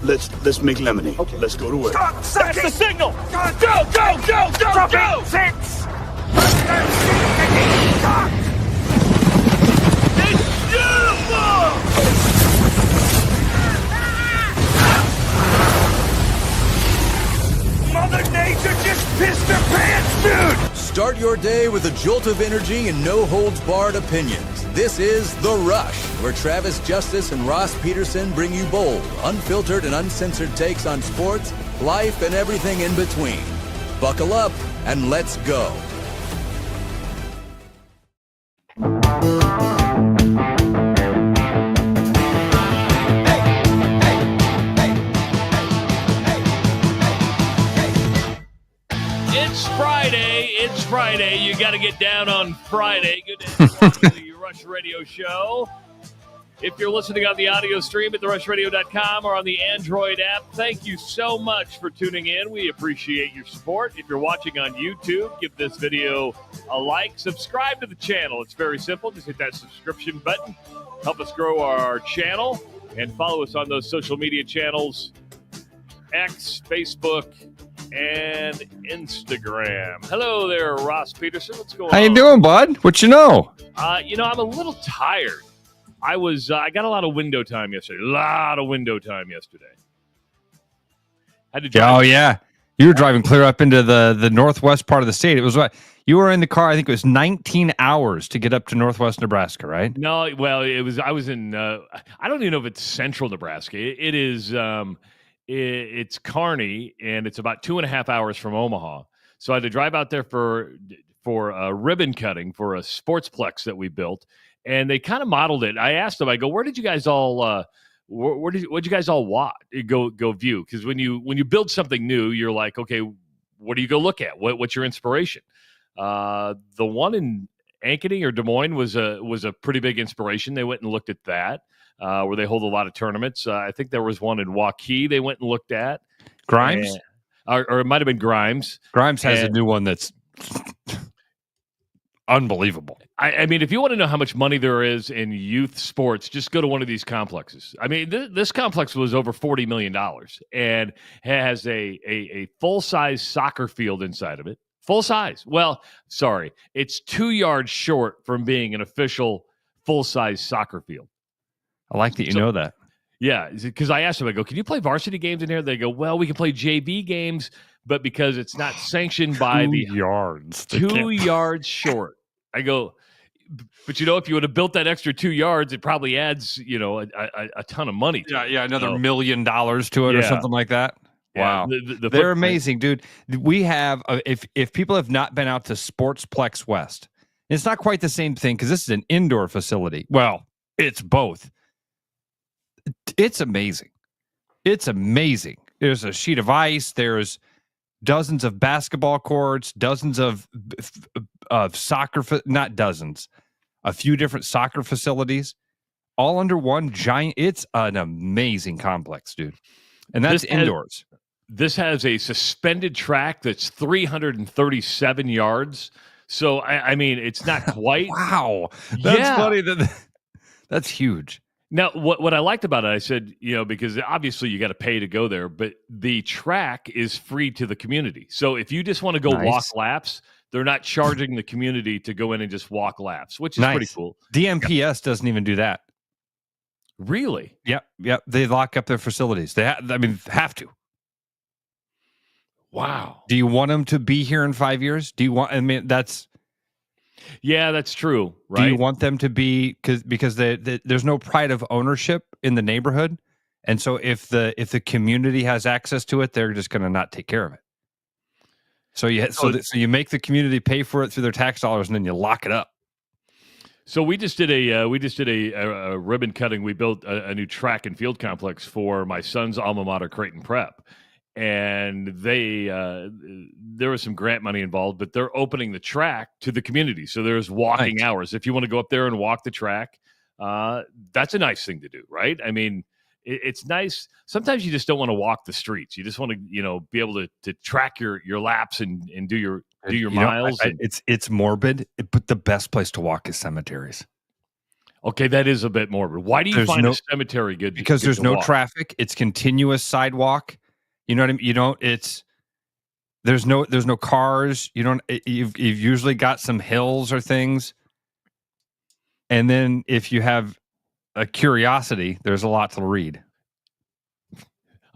let's make lemonade. Okay. Let's go to work. That's the signal. Go. 6. It's beautiful. Mother Nature just pissed her pants, dude! Start your day with a jolt of energy and no-holds-barred opinions. This is The Rush, where Travis Justice and Ross Peterson bring you bold, unfiltered, and uncensored takes on sports, life, and everything in between. Buckle up, and let's go. It's Friday. You got to get down on Friday. Good day. Welcome to the Rush Radio Show. If you're listening on the audio stream at therushladio.com or on the Android app, thank you so much for tuning in. We appreciate your support. If you're watching on YouTube, give this video a like. Subscribe to the channel. It's very simple. Just hit that subscription button. Help us grow our channel. And follow us on those social media channels, X, Facebook, and Instagram. Hello there, Ross Peterson. What's going on? How you doing, bud? What you know? I'm a little tired. I got a lot of window time yesterday. Had to drive. Oh, yeah. You were driving clear up into the northwest part of the state. It was what? You were in the car, I think it was 19 hours to get up to northwest Nebraska, right? No, well, I was in, I don't even know if it's central Nebraska. It is, it's Kearney, and it's about 2.5 hours from Omaha. So I had to drive out there for ribbon cutting for a sportsplex that we built, and they kind of modeled it. I asked them, I go, where did you guys all what'd you guys all go view? Because when you build something new, you're like, okay, what do you go look at? What's your inspiration? The one in Ankeny or Des Moines was a pretty big inspiration. They went and looked at that, where they hold a lot of tournaments. I think there was one in Waukee they went and looked at. Grimes? Or it might have been Grimes. Grimes has a new one that's unbelievable. I mean, if you want to know how much money there is in youth sports, just go to one of these complexes. I mean, this complex was over $40 million and has a full-size soccer field inside of it. Full size. Well, sorry. It's 2 yards short from being an official full-size soccer field. I like that you know that. Yeah, because I asked them, I go, can you play varsity games in here? They go, well, we can play JV games, but because it's not sanctioned by the 2 yards. 2 yards short. I go, but if you would have built that extra 2 yards, it probably adds, a ton of money to it. Yeah, another $1 million to it or something like that. Wow. The they're amazing, dude. We have, if people have not been out to Sportsplex West, it's not quite the same thing because this is an indoor facility. Well, it's both. It's amazing. It's amazing. There's a sheet of ice. There's dozens of basketball courts, dozens of soccer, not dozens, a few different soccer facilities, all under one giant. It's an amazing complex, dude. And that's indoors. This has a suspended track that's 337 yards. So, I mean, it's not quite. Wow. That's funny. That's huge. Now, what I liked about it, I said, because obviously you got to pay to go there, but the track is free to the community. So if you just want to go walk laps, they're not charging the community to go in and just walk laps, which is pretty cool. DMPS doesn't even do that. Really? Yep. They lock up their facilities. They have to. Wow. Do you want them to be here in 5 years? Yeah, that's true. Right. Do you want them to be because there's no pride of ownership in the neighborhood, and so if the community has access to it, they're just going to not take care of it. So you make the community pay for it through their tax dollars, and then you lock it up. So we just did a ribbon cutting. We built a new track and field complex for my son's alma mater, Creighton Prep. And there was some grant money involved, but they're opening the track to the community. So there's walking hours. If you want to go up there and walk the track, that's a nice thing to do, right? I mean, it's nice. Sometimes you just don't want to walk the streets. You just want to, be able to track your laps and do your miles. It's morbid, but the best place to walk is cemeteries. Okay, that is a bit morbid. Why do you There's find no- a cemetery good? Because good there's to no walk? traffic. It's continuous sidewalk. You know what I mean? You don't. There's no cars. You don't. You've usually got some hills or things. And then if you have a curiosity, there's a lot to read.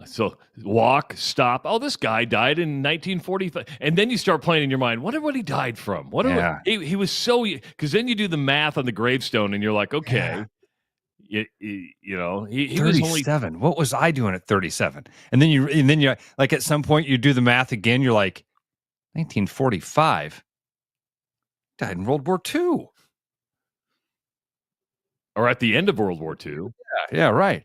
So walk, stop. Oh, this guy died in 1945, and then you start playing in your mind. Wonder what he died from. Yeah. He was so, because then you do the math on the gravestone, and you're like, okay, you know, he was only 37. What was I doing at 37? And then you like at some point you do the math again. You're like, 1945. Died in World War II. or at the end of World War II. Yeah, right.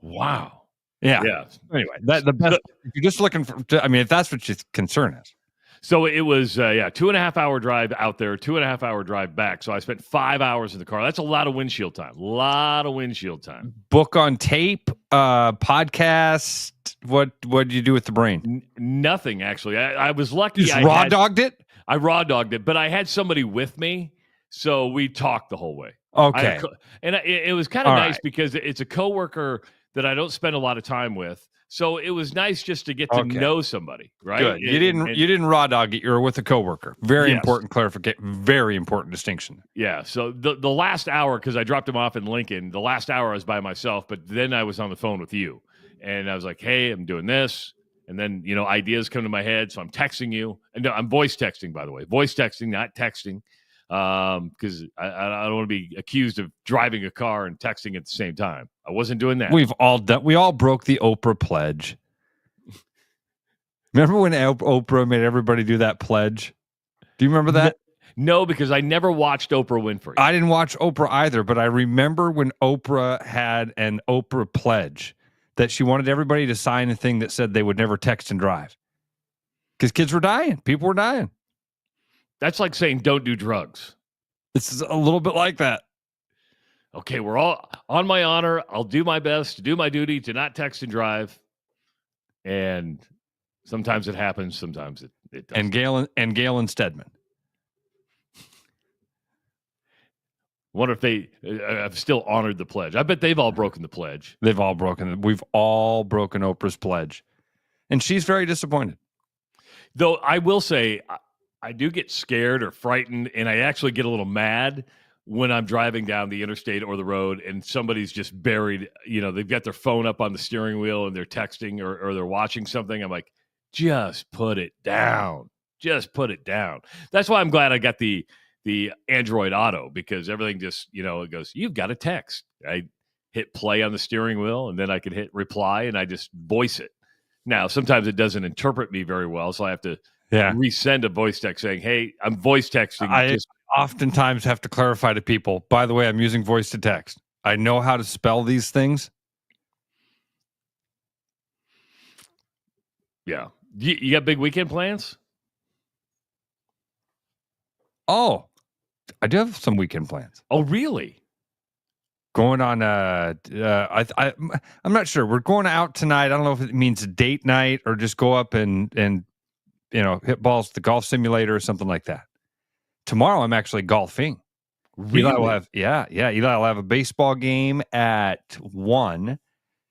Wow. Yeah. Yeah. Anyway, the best. If you're just looking for, I mean, if that's what your concern is. So it was, 2.5 hour drive out there, 2.5 hour drive back. So I spent 5 hours in the car. That's a lot of windshield time. Book on tape, podcast. What did you do with the brain? Nothing, actually. I was lucky. You just raw dogged it? I raw dogged it, but I had somebody with me. So we talked the whole way. Okay. It was kind of All nice right. because it's a coworker that I don't spend a lot of time with. So it was nice just to get to know somebody, right? Good. You didn't raw dog it. You were with a coworker. Very important clarification. Very important distinction. Yeah. So the last hour, because I dropped him off in Lincoln, the last hour I was by myself, but then I was on the phone with you. And I was like, hey, I'm doing this. And then, ideas come to my head. So I'm texting you. And no, I'm voice texting, by the way. Voice texting, not texting. Because I don't want to be accused of driving a car and texting at the same time. I wasn't doing that. We all broke the Oprah pledge. Remember when Oprah made everybody do that pledge? Do you remember that? No, because I never watched Oprah Winfrey. I didn't watch Oprah either, but I remember when Oprah had an Oprah pledge that she wanted everybody to sign a thing that said they would never text and drive. Because kids were dying. People were dying. That's like saying don't do drugs. This is a little bit like that. Okay, we're all on my honor. I'll do my best to do my duty to not text and drive. And sometimes it happens. Sometimes it doesn't. And Galen Stedman. Wonder if they have still honored the pledge. I bet they've all broken the pledge. They've all broken it. We've all broken Oprah's pledge. And she's very disappointed. Though I will say, I do get scared or frightened, and I actually get a little mad when I'm driving down the interstate or the road and somebody's just buried, they've got their phone up on the steering wheel and they're texting or they're watching something. I'm like, just put it down. Just put it down. That's why I'm glad I got the Android Auto, because everything just, it goes, you've got a text. I hit play on the steering wheel and then I can hit reply and I just voice it. Now, sometimes it doesn't interpret me very well, so I have to resend a voice text saying, hey, I'm voice texting. I oftentimes have to clarify to people, by the way, I'm using voice to text. I know how to spell these things. Yeah. You got big weekend plans? Oh, I do have some weekend plans. Oh, really? Going on I'm not sure. We're going out tonight. I don't know if it means a date night or just go up and hit balls at the golf simulator or something like that. Tomorrow I'm actually golfing. Really? Eli will have Eli will have a baseball game at 1,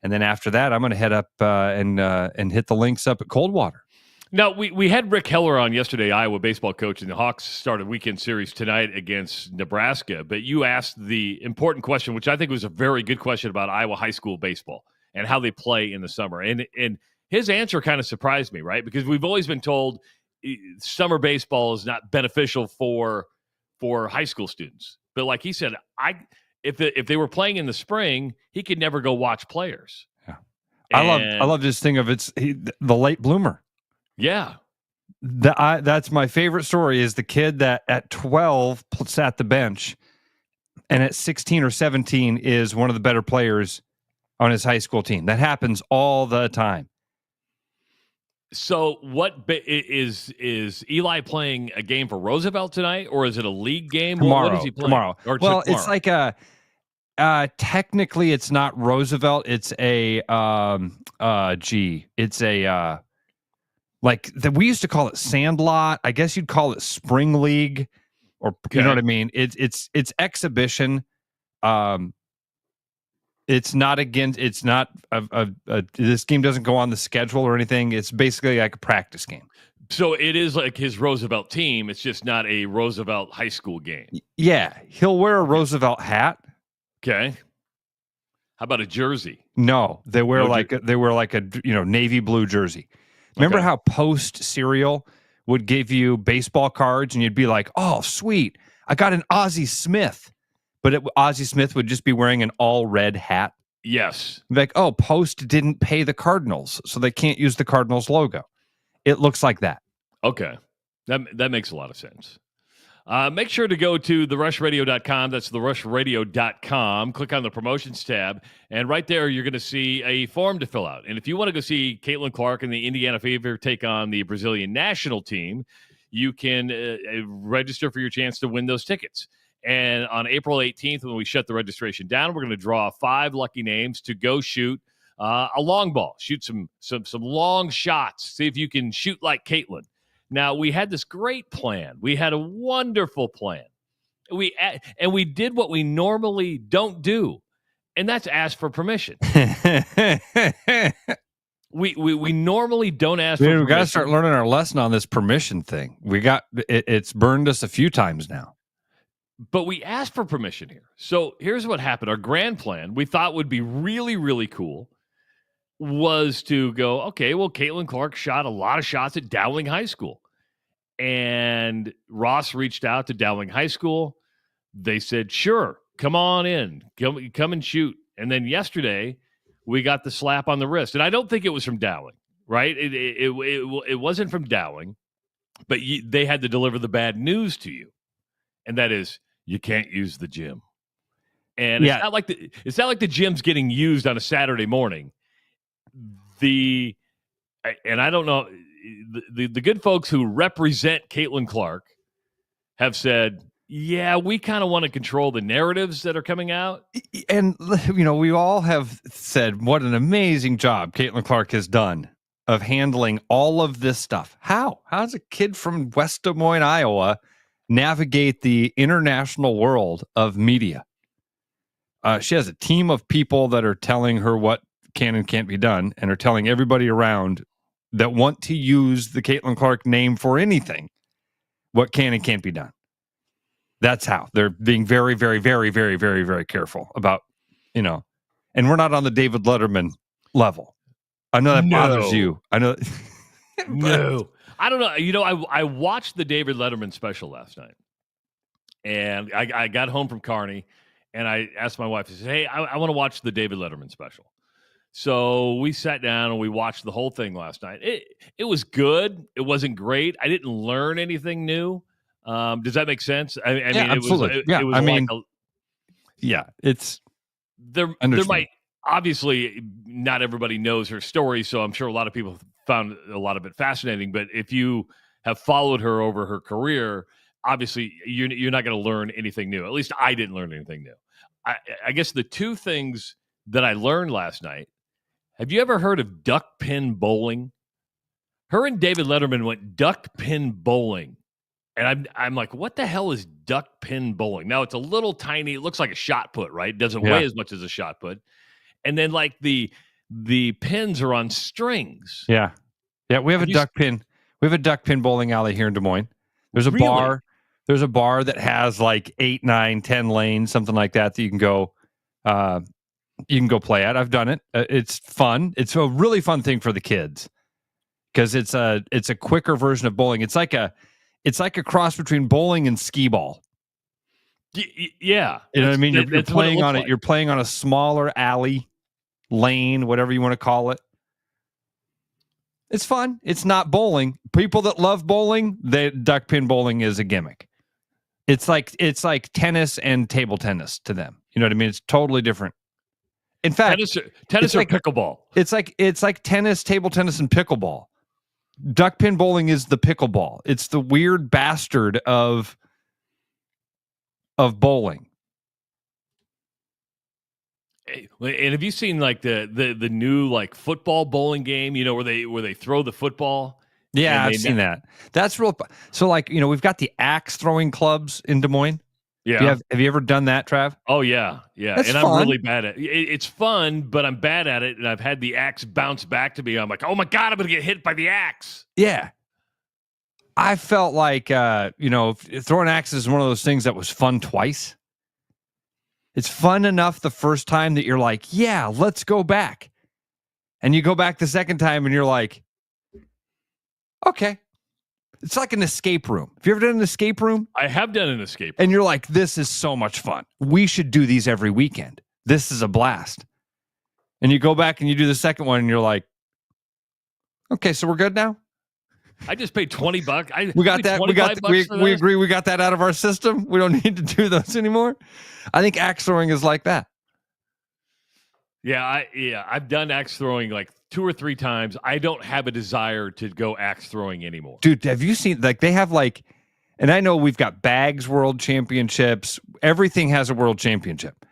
and then after that I'm going to head up and hit the links up at Coldwater. Now, we had Rick Heller on yesterday, Iowa baseball coach, and the Hawks start a weekend series tonight against Nebraska. But you asked the important question, which I think was a very good question about Iowa high school baseball and how they play in the summer. And his answer kind of surprised me, right? Because we've always been told summer baseball is not beneficial for high school students. But like he said, if they were playing in the spring, he could never go watch players. Yeah. I love this thing of the late bloomer. Yeah. That's my favorite story is the kid that at 12 sat the bench and at 16 or 17 is one of the better players on his high school team. That happens all the time. So what is Eli playing a game for Roosevelt tonight, or is it a league game? Tomorrow. What is he playing? Tomorrow. Or well, tomorrow? It's like technically it's not Roosevelt. It's a it's a we used to call it Sandlot. I guess you'd call it Spring League, or you know what I mean. It's exhibition, It's not against. It's not this game doesn't go on the schedule or anything. It's basically like a practice game. So it is like his Roosevelt team. It's just not a Roosevelt high school game. Yeah, he'll wear a Roosevelt hat. Okay. How about a jersey? No, they wear like a navy blue jersey. Remember how Post cereal would give you baseball cards and you'd be like, "Oh, sweet, I got an Ozzie Smith," but Ozzie Smith would just be wearing an all red hat. Yes. Like, oh, Post didn't pay the Cardinals, so they can't use the Cardinals logo. It looks like that. Okay. That makes a lot of sense. Make sure to go to therushradio.com. That's therushradio.com. Click on the promotions tab, and right there you're going to see a form to fill out. And if you want to go see Caitlin Clark and the Indiana Fever take on the Brazilian national team, you can register for your chance to win those tickets. And on April 18th, when we shut the registration down, we're going to draw 5 lucky names to go shoot a long ball, shoot some long shots, see if you can shoot like Caitlin. Now, we had this great plan. We had a wonderful plan. We did what we normally don't do, and that's ask for permission. we normally don't ask for permission. We've got to start learning our lesson on this permission thing. It's burned us a few times now. But we asked for permission here. So here's what happened. Our grand plan, we thought would be really, really cool, was to go, okay, well, Caitlin Clark shot a lot of shots at Dowling High School. And Ross reached out to Dowling High School. They said, sure, come on in. Come and shoot. And then yesterday, we got the slap on the wrist. And I don't think it was from Dowling, right? It wasn't from Dowling, but they had to deliver the bad news to you. And that is, you can't use the gym. And it's not like the gym's getting used on a Saturday morning. And I don't know, the good folks who represent Caitlin Clark have said, yeah, we kind of want to control the narratives that are coming out. And, we all have said what an amazing job Caitlin Clark has done of handling all of this stuff. How does a kid from West Des Moines, Iowa, navigate the international world of media? She has a team of people that are telling her what can and can't be done, and are telling everybody around that want to use the Caitlin Clark name for anything what can and can't be done. That's how they're being very, very, very, very, very, very careful about, and we're not on the David Letterman level. I know that bothers you. I know. No. I don't know. I watched the David Letterman special last night, and I got home from Kearney, and I asked my wife, I said, hey, I want to watch the David Letterman special. So we sat down and we watched the whole thing last night. It was good. It wasn't great. I didn't learn anything new. Does that make sense? I mean, absolutely. It's there might, obviously not everybody knows her story, so I'm sure a lot of people found a lot of it fascinating. But if you have followed her over her career, obviously you're not going to learn anything new. At least I didn't learn anything new. I guess the two things that I learned last night. Have you ever heard of duck pin bowling? Her and David Letterman went duck pin bowling. And I'm like, what the hell is duck pin bowling? Now, it's a little tiny, it looks like a shot put, right? It doesn't weigh as much as a shot put. And then like the pins are on strings. Yeah. Yeah, we have a duck pin. We have a duck pin bowling alley here in Des Moines. There's a bar. There's a bar that has like 8, 9, 10 lanes, something like that you can go play at. I've done it. It's fun. It's a really fun thing for the kids because it's a quicker version of bowling. It's like a cross between bowling and skee ball. Yeah. You know what I mean? You're playing on it. You're playing on a smaller alley, lane, whatever you want to call it. It's fun. It's not bowling. People that love bowling, duck pin bowling is a gimmick. It's like tennis and table tennis to them. You know what I mean? It's totally different. In fact, tennis or pickleball. It's like tennis, table tennis, and pickleball. Duck pin bowling is the pickleball. It's the weird bastard of bowling. And have you seen like the new like football bowling game? Where they throw the football. Yeah, I've seen that. That's real. So like we've got the axe throwing clubs in Des Moines. Yeah. Have you ever done that, Trav? Oh yeah. That's And fun. I'm really bad at it. It's fun, but I'm bad at it. And I've had the axe bounce back to me. I'm like, oh my God, I'm going to get hit by the axe. Yeah. I felt like, throwing axes is one of those things that was fun twice. It's fun enough the first time that you're like, yeah, let's go back. And you go back the second time and you're like, okay. It's like an escape room. Have you ever done an escape room? I have done an escape room. And you're like, this is so much fun. We should do these every weekend. This is a blast. And you go back and you do the second one and you're like, okay, so we're good now? I just paid $20. We got that. We agree. We got that out of our system. We don't need to do those anymore. I think axe throwing is like that. Yeah, I've done axe throwing like 2 or 3 times. I don't have a desire to go axe throwing anymore. Dude, have you seen, like, they have like, and I know we've got bags world championships. Everything has a world championship.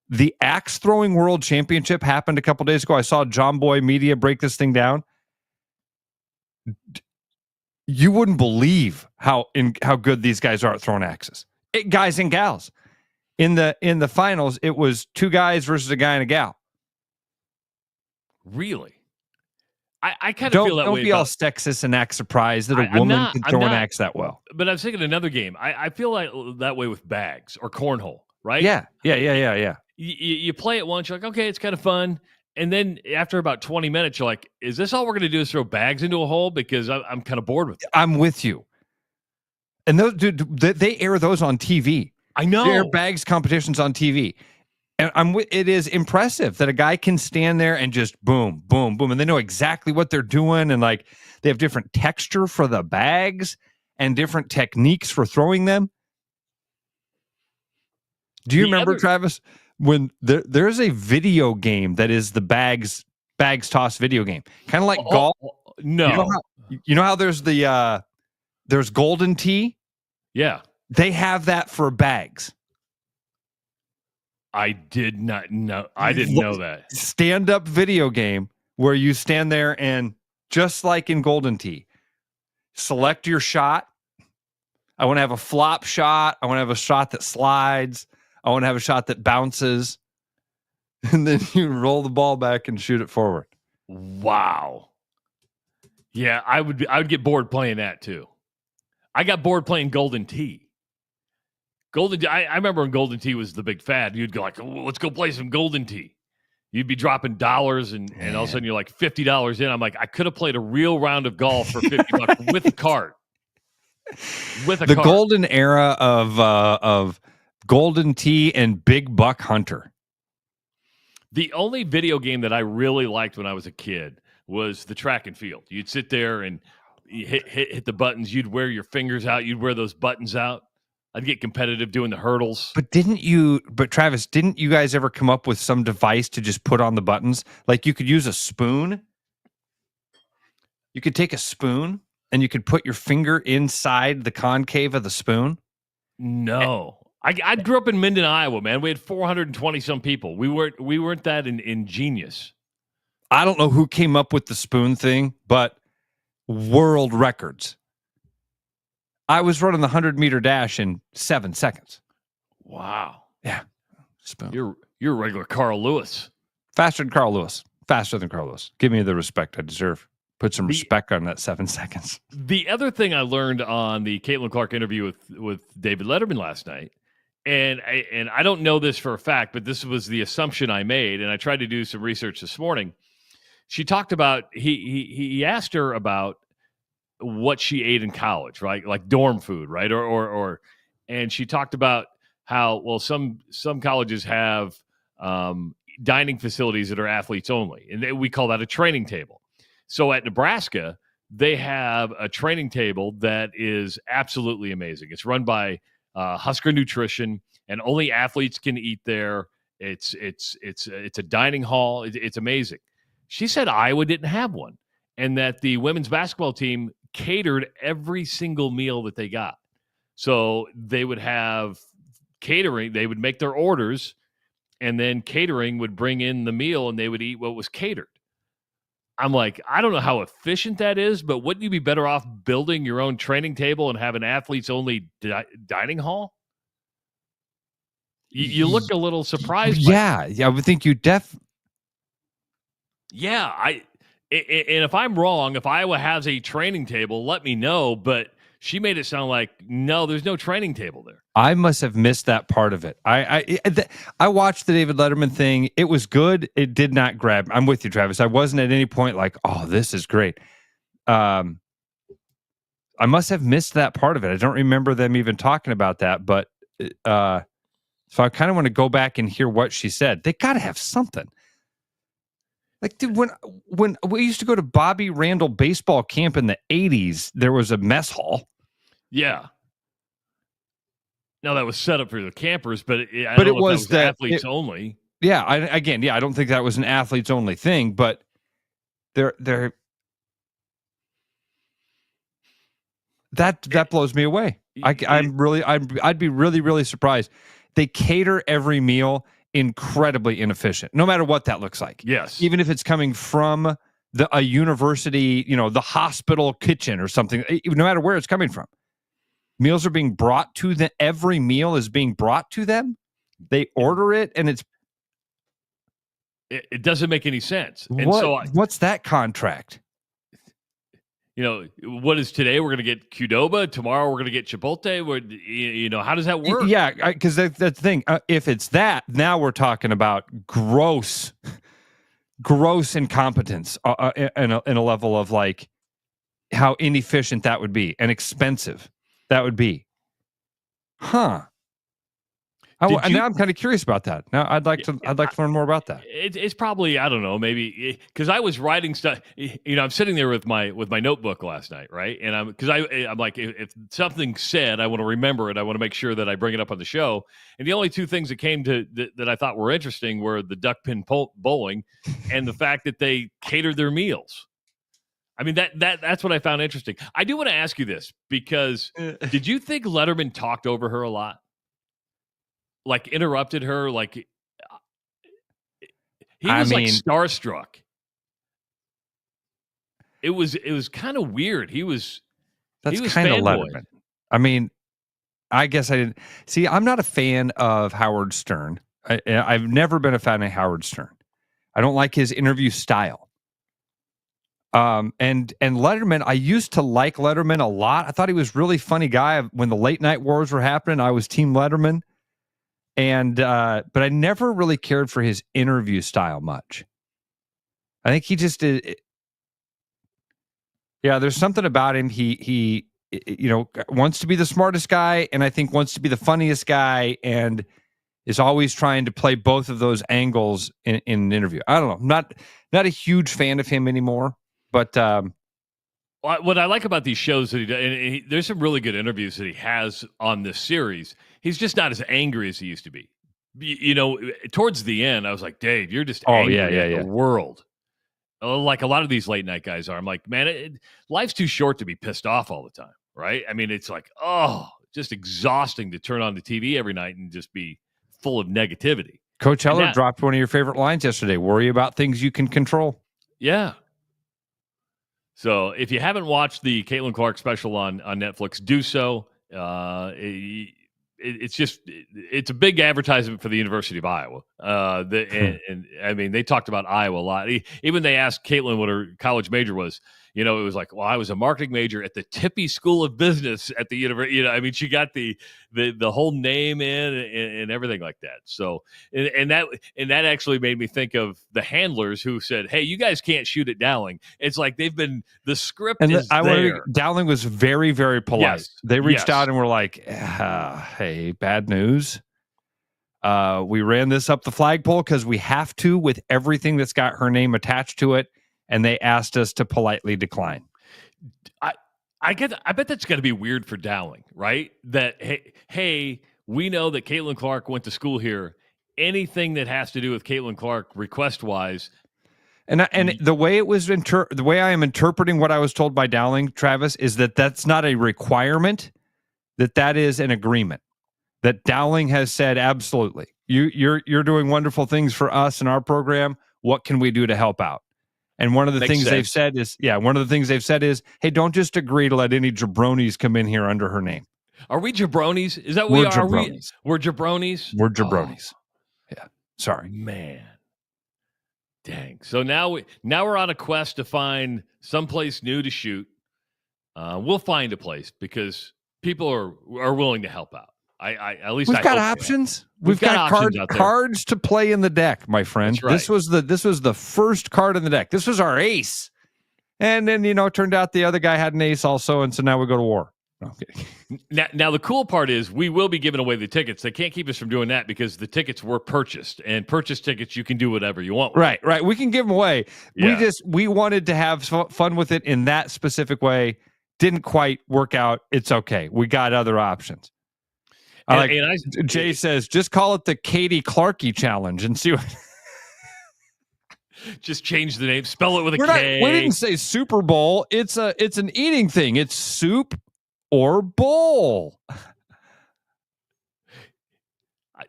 The axe throwing world championship happened a couple days ago. I saw John Boy Media break this thing down. You wouldn't believe how good these guys are at throwing axes. Guys and gals. In the finals, it was 2 guys versus a guy and a gal. Really? I kind of feel that way. Don't be all sexist and act surprised that a woman can throw an axe that well. But I was thinking another game. I feel like that way with bags or cornhole, right? Yeah. You play it once, you're like, okay, it's kind of fun. And then after about 20 minutes, you're like, is this all we're going to do is throw bags into a hole? Because I'm kind of bored with it. I'm with you. And those, dude, they air those on TV. I know. They air bags competitions on TV. And it is impressive that a guy can stand there and just boom, boom, boom. And they know exactly what they're doing. And like they have different texture for the bags and different techniques for throwing them. Do you remember, Travis, when there's a video game that is the bags toss video game, kind of like golf? No. You know how there's there's Golden Tee? Yeah. They have that for bags. I did not know. I didn't know that. Stand-up video game where you stand there and just like in Golden Tee, select your shot. I want to have a flop shot. I want to have a shot that slides. I want to have a shot that bounces. And then you roll the ball back and shoot it forward. Wow. Yeah, I would get bored playing that too. I got bored playing Golden Tee. I remember when Golden Tee was the big fad. You'd go like, oh, let's go play some Golden Tee. You'd be dropping dollars and all of a sudden you're like $50 in. I'm like, I could have played a real round of golf for $50 with a cart. The golden era of Golden Tee and Big Buck Hunter. The only video game that I really liked when I was a kid was the track and field. You'd sit there and you hit the buttons. You'd wear your fingers out. You'd wear those buttons out. I'd get competitive doing the hurdles. But Travis, didn't you guys ever come up with some device to just put on the buttons? Like you could use a spoon. You could take a spoon and you could put your finger inside the concave of the spoon. No. I grew up in Minden, Iowa, man. We had 420 some people. We weren't that ingenious. I don't know who came up with the spoon thing, but world records. I was running the 100-meter dash in 7 seconds. Wow. Yeah. Spoon. You're a regular Carl Lewis. Faster than Carl Lewis. Give me the respect I deserve. Put some respect on that 7 seconds. The other thing I learned on the Caitlin Clark interview with David Letterman last night, and I don't know this for a fact, but this was the assumption I made, and I tried to do some research this morning. She talked about, he asked her about what she ate in college, right? Like dorm food, right? Or and she talked about how, well, some colleges have dining facilities that are athletes only, and we call that a training table. So at Nebraska, they have a training table that is absolutely amazing. It's run by Husker Nutrition, and only athletes can eat there. It's a dining hall. It's amazing. She said Iowa didn't have one, and that the women's basketball team catered every single meal that they got. So they would have catering. They would make their orders, and then catering would bring in the meal, and they would eat what was catered. I'm like, I don't know how efficient that is, but wouldn't you be better off building your own training table and have an athletes-only dining hall? You look a little surprised. Yeah, I would think you Yeah, and if I'm wrong, if Iowa has a training table, let me know. But she made it sound like no, there's no training table there. I must have missed that part of it. I watched the David Letterman thing. It was good. It did not grab. I'm with you, Travis. I wasn't at any point like, oh, this is great. I must have missed that part of it. I don't remember them even talking about that. But so I kind of want to go back and hear what she said. They got to have something. Like, dude, when we used to go to Bobby Randall baseball camp in the 80s, there was a mess hall. Yeah. No, that was set up for the campers, but it was the athletes only. Yeah, I don't think that was an athletes only thing, but they're that blows me away. I'd be really, really surprised. They cater every meal incredibly inefficient, no matter what that looks like. Yes. Even if it's coming from a university, the hospital kitchen or something, no matter where it's coming from. Meals are being brought to them. Every meal is being brought to them. They order it, and it doesn't make any sense. And what's that contract? What is today? We're going to get Qdoba. Tomorrow we're going to get Chipotle. How does that work? Yeah, because that's the thing. If it's that, now we're talking about gross incompetence in a level of like how inefficient that would be and expensive that would be. Huh. Now I'm kind of curious about that. Now I'd like to learn more about that. It's probably, I don't know, maybe because I was writing stuff. I'm sitting there with my notebook last night, right? And I'm like, if something's said, I want to remember it. I want to make sure that I bring it up on the show. And the only two things that came to that I thought were interesting were the duck pin bowling and the fact that they catered their meals. I mean, that's what I found interesting. I do want to ask you this because did you think Letterman talked over her a lot? Like interrupted her, like he was like starstruck. It was kind of weird. That's kind of Letterman. I mean, I guess I didn't see. I'm not a fan of Howard Stern. I've never been a fan of Howard Stern. I don't like his interview style. And Letterman, I used to like Letterman a lot. I thought he was a really funny guy. When the late night wars were happening, I was Team Letterman. And but I never really cared for his interview style much. I think he just did. Yeah, there's something about him. He wants to be the smartest guy, and I think wants to be the funniest guy, and is always trying to play both of those angles in an interview. I don't know. Not a huge fan of him anymore. But what I like about these shows that he does, and there's some really good interviews that he has on this series. He's just not as angry as he used to be. Towards the end, I was like, Dave, you're just angry at the world. Like a lot of these late night guys are. I'm like, man, life's too short to be pissed off all the time, right? I mean, it's like, just exhausting to turn on the TV every night and just be full of negativity. Coach Heller dropped one of your favorite lines yesterday. Worry about things you can control. Yeah. So if you haven't watched the Caitlin Clark special on Netflix, do so. It's a big advertisement for the University of Iowa. And I mean, they talked about Iowa a lot. Even they asked Caitlin what her college major was. It was like, well, I was a marketing major at the Tippy School of Business at the university. I mean, she got the whole name in and everything like that. So, and that actually made me think of the handlers who said, "Hey, you guys can't shoot at Dowling." It's like the script is there. Dowling was very, very polite. Yes. They reached out and were like, "Hey, bad news. We ran this up the flagpole because we have to with everything that's got her name attached to it." And they asked us to politely decline. I bet that's going to be weird for Dowling, right? That hey, we know that Caitlin Clark went to school here. Anything that has to do with Caitlin Clark request wise, and the way it was the way I am interpreting what I was told by Dowling, Travis, is that that's not a requirement. That is an agreement. That Dowling has said absolutely. You're doing wonderful things for us in our program. What can we do to help out? And one of the things they've said is, hey, don't just agree to let any jabronis come in here under her name. Are we jabronis? Is that what We're we are? jabronis. We're jabronis? We're jabronis. Yeah. Sorry. Man. Dang. So now we're on a quest to find someplace new to shoot. We'll find a place because people are willing to help out. I at least We've I got hope options. We've got options out there. Cards to play in the deck, my friend. That's right. This was the first card in the deck. This was our ace. And then, it turned out the other guy had an ace also, and so now we go to war. Okay. Now the cool part is we will be giving away the tickets. They can't keep us from doing that because the tickets were purchased, and purchased tickets you can do whatever you want with. Right. We can give them away. Yeah. We wanted to have fun with it in that specific way. Didn't quite work out. It's okay. We got other options. Jay says, just call it the Katie Clarkey challenge and see what. Just change the name. Spell it with a K. We didn't say Super Bowl. It's an eating thing. It's soup or bowl.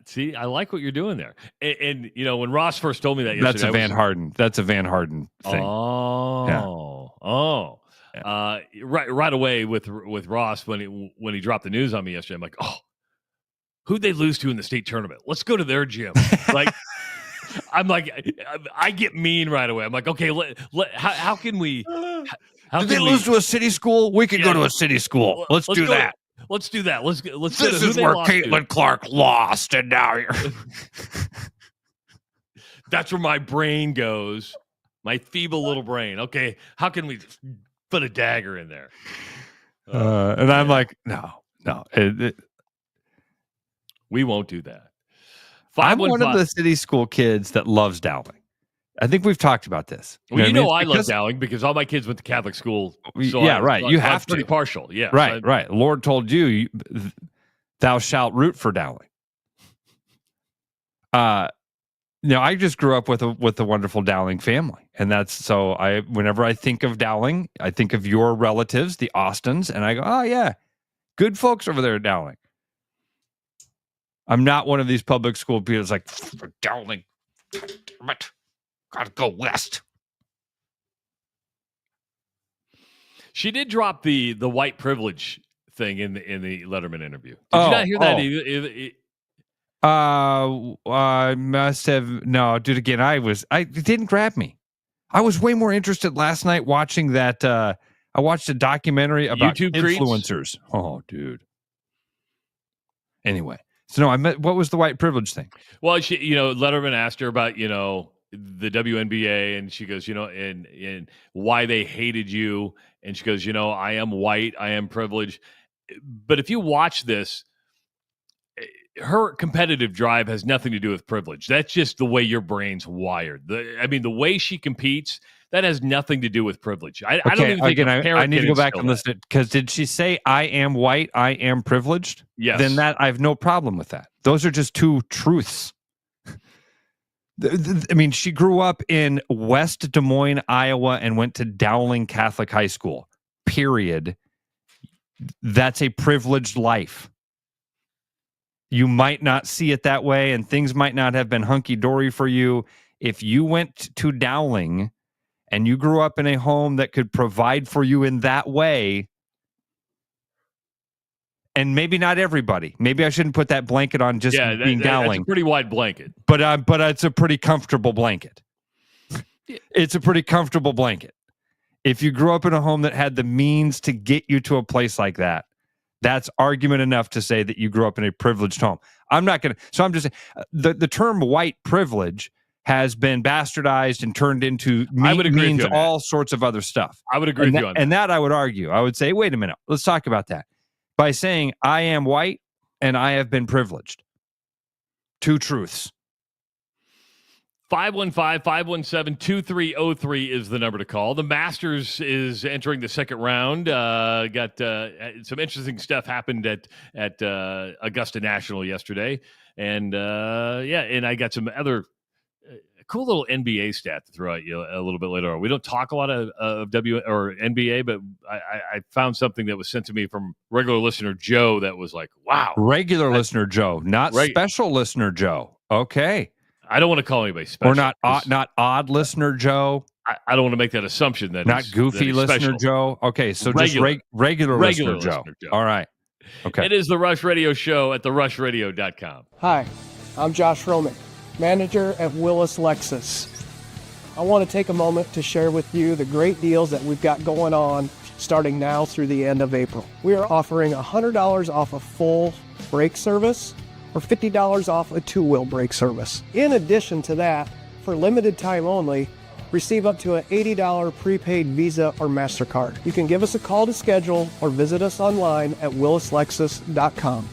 See, I like what you're doing there. And when Ross first told me that That's yesterday, That's a Van Harden thing. Right away with Ross when he dropped the news on me yesterday, I'm like, oh, who'd they lose to in the state tournament? Let's go to their gym. Like, I'm like, I get mean right away. I'm like, okay, how can we? Did they lose to a city school? We could go to a city school. Let's do that. Let's do that. Let's. This is where Caitlin Clark lost, and now you're. That's where my brain goes. My feeble little brain. Okay, how can we put a dagger in there? And I'm like, no. We won't do that. I'm one of the city school kids that loves Dowling. I think we've talked about this. Well, I love Dowling because all my kids went to Catholic school. So right. You have to. Pretty partial. Yeah. Right. Right. Lord told you, thou shalt root for Dowling. I just grew up with a wonderful Dowling family, and that's so. Whenever I think of Dowling, I think of your relatives, the Austins, and I go, oh yeah, good folks over there at Dowling. I'm not one of these public school people that's like, Dowling, damn it, gotta go west. She did drop the white privilege thing in the Letterman interview. Did you not hear that either? I must have. No, dude, again, it didn't grab me. I was way more interested last night watching that. I watched a documentary about YouTube influencers. Oh, dude. Anyway. So no, what was the white privilege thing? Well, she, Letterman asked her about, the WNBA, and she goes, and why they hated you, and she goes, I am white, I am privileged, but if you watch this, her competitive drive has nothing to do with privilege. That's just the way your brain's wired. The way she competes, that has nothing to do with privilege. I don't even think I need to go back and listen, because did she say, I am white, I am privileged? Yes. Then I have no problem with that. Those are just two truths. She grew up in West Des Moines, Iowa, and went to Dowling Catholic High School, period. That's a privileged life. You might not see it that way, and things might not have been hunky-dory for you. If you went to Dowling and you grew up in a home that could provide for you in that way, and maybe not everybody. Maybe I shouldn't put that blanket on just being Dowling. That's a pretty wide blanket. But it's a pretty comfortable blanket. It's a pretty comfortable blanket. If you grew up in a home that had the means to get you to a place like that, that's argument enough to say that you grew up in a privileged home. I'm not going to. So I'm just saying the term white privilege has been bastardized and turned into means all sorts of other stuff. I would agree with you on that. And that I would argue. I would say, wait a minute, let's talk about that. By saying I am white and I have been privileged. Two truths. 515-517-2303 is the number to call. The Masters is entering the second round. Got some interesting stuff happened at Augusta National yesterday. And and I got some other cool little NBA stat to throw at you a little bit later on. We don't talk a lot of NBA, but I found something that was sent to me from regular listener Joe that was like, wow. Regular listener Joe, not special listener Joe. Okay. I don't want to call anybody special. Or not odd listener Joe. I don't want to make that assumption that not goofy listener special. Joe. Okay, so just regular listener Joe. All right. Okay. It is the Rush Radio Show at therushladio.com. Hi, I'm Josh Romick, manager at Willis Lexus. I want to take a moment to share with you the great deals that we've got going on starting now through the end of April. We are offering $100 off a full brake service or $50 off a two-wheel brake service. In addition to that, for limited time only, receive up to an $80 prepaid Visa or MasterCard. You can give us a call to schedule or visit us online at willislexus.com.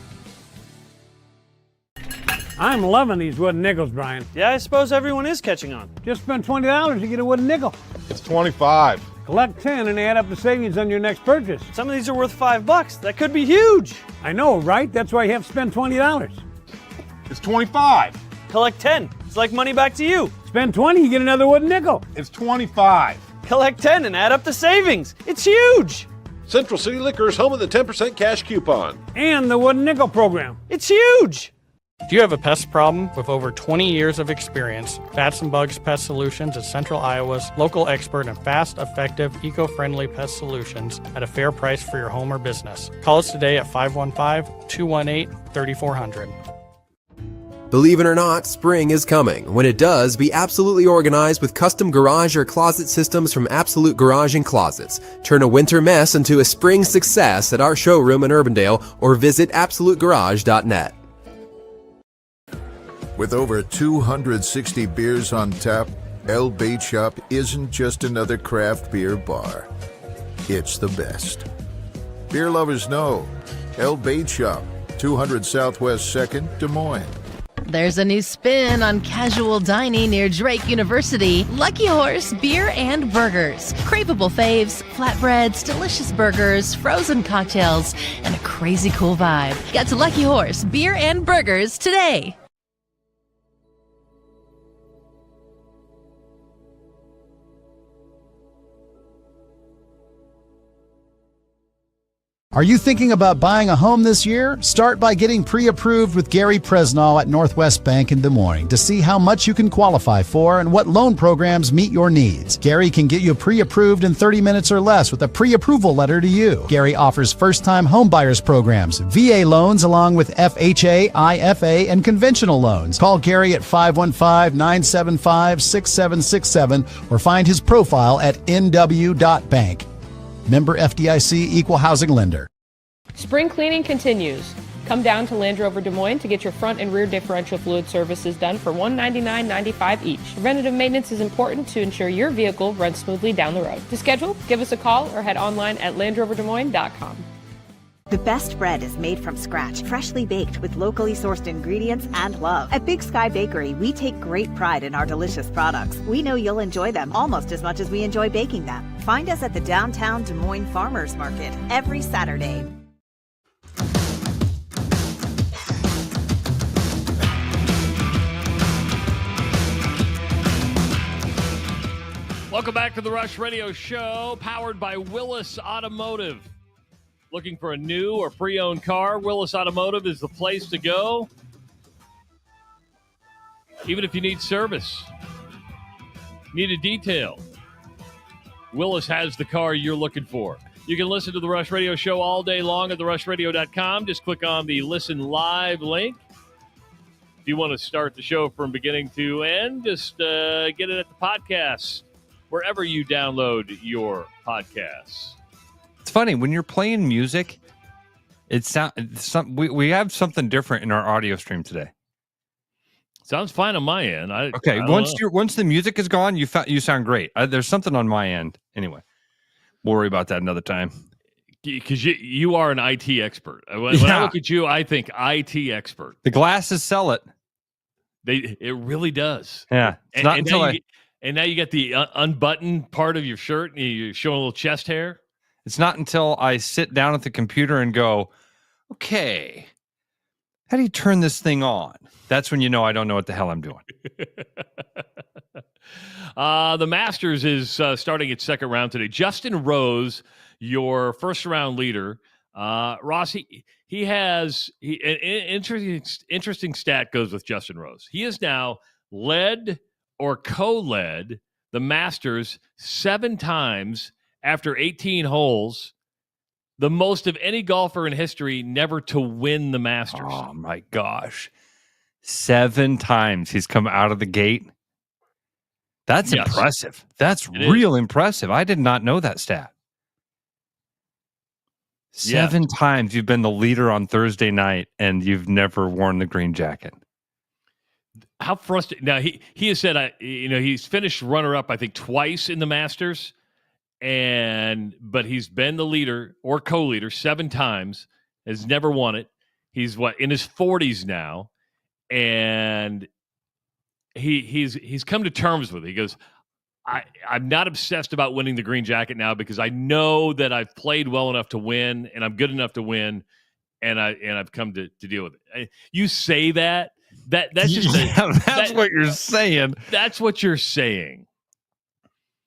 I'm loving these wooden nickels, Brian. Yeah, I suppose everyone is catching on. Just spend $20 to get a wooden nickel. It's 25. Collect 10 and add up the savings on your next purchase. Some of these are worth $5. That could be huge. I know, right? That's why you have to spend $20. It's 25. Collect 10. It's like money back to you. Spend 20, you get another wooden nickel. It's 25. Collect 10 and add up the savings. It's huge. Central City Liquor is home of the 10% cash coupon. And the wooden nickel program. It's huge. If you have a pest problem with over 20 years of experience, Bats and Bugs Pest Solutions is Central Iowa's local expert in fast, effective, eco-friendly pest solutions at a fair price for your home or business. Call us today at 515-218-3400. Believe it or not, spring is coming. When it does, be absolutely organized with custom garage or closet systems from Absolute Garage and Closets. Turn a winter mess into a spring success at our showroom in Urbandale or visit absolutegarage.net. With over 260 beers on tap, El Bait Shop isn't just another craft beer bar. It's the best. Beer lovers know. El Bait Shop, 200 Southwest 2nd, Des Moines. There's a new spin on casual dining near Drake University. Lucky Horse Beer and Burgers. Craveable faves, flatbreads, delicious burgers, frozen cocktails, and a crazy cool vibe. Get to Lucky Horse Beer and Burgers today. Are you thinking about buying a home this year? Start by getting pre-approved with Gary Presnall at Northwest Bank in Des Moines to see how much you can qualify for and what loan programs meet your needs. Gary can get you pre-approved in 30 minutes or less with a pre-approval letter to you. Gary offers first-time homebuyers programs, VA loans along with FHA, IFA, and conventional loans. Call Gary at 515-975-6767 or find his profile at nw.bank. Member FDIC, Equal Housing Lender. Spring cleaning continues. Come down to Land Rover Des Moines to get your front and rear differential fluid services done for $199.95 each. Preventative maintenance is important to ensure your vehicle runs smoothly down the road. To schedule, give us a call or head online at LandRoverDesMoines.com. The best bread is made from scratch, freshly baked with locally sourced ingredients and love. At Big Sky Bakery, we take great pride in our delicious products. We know you'll enjoy them almost as much as we enjoy baking them. Find us at the downtown Des Moines Farmers Market every Saturday. Welcome back to the Rush Radio Show, powered by Willis Automotive. Looking for a new or pre-owned car? Willis Automotive is the place to go. Even if you need service, need a detail, Willis has the car you're looking for. You can listen to the Rush Radio Show all day long at therushladio.com. Just click on the Listen Live link. If you want to start the show from beginning to end, just get it at the podcast, wherever you download your podcasts. It's funny when you're playing music. We have something different in our audio stream today. Sounds fine on my end. Okay, once the music is gone, you sound great. There's something on my end. Anyway, we'll worry about that another time. Because you are an IT expert. When I look at you, I think IT expert. The glasses sell it. It really does. Yeah, and now you get the unbuttoned part of your shirt, and you're showing a little chest hair. It's not until I sit down at the computer and go, okay, how do you turn this thing on? That's when you know I don't know what the hell I'm doing. The Masters is starting its second round today. Justin Rose, your first round leader. Ross, he has an interesting stat goes with Justin Rose. He has now led or co-led the Masters 7 times after 18 holes The most of any golfer in history never to win the Masters. Oh, my gosh. 7 times he's come out of the gate. That's impressive. That's real impressive. I did not know that stat. 7 times you've been the leader on Thursday night, and you've never worn the green jacket. How frustrating. Now, he has said, he's finished runner-up, I think, twice in the Masters. But he's been the leader or co-leader 7 times, has never won it. He's in his 40s now, and he's come to terms with it. He goes, I'm not obsessed about winning the green jacket now because I know that I've played well enough to win, and I'm good enough to win, and I've come to deal with it. You say that's just that's what you're saying. That's what you're saying.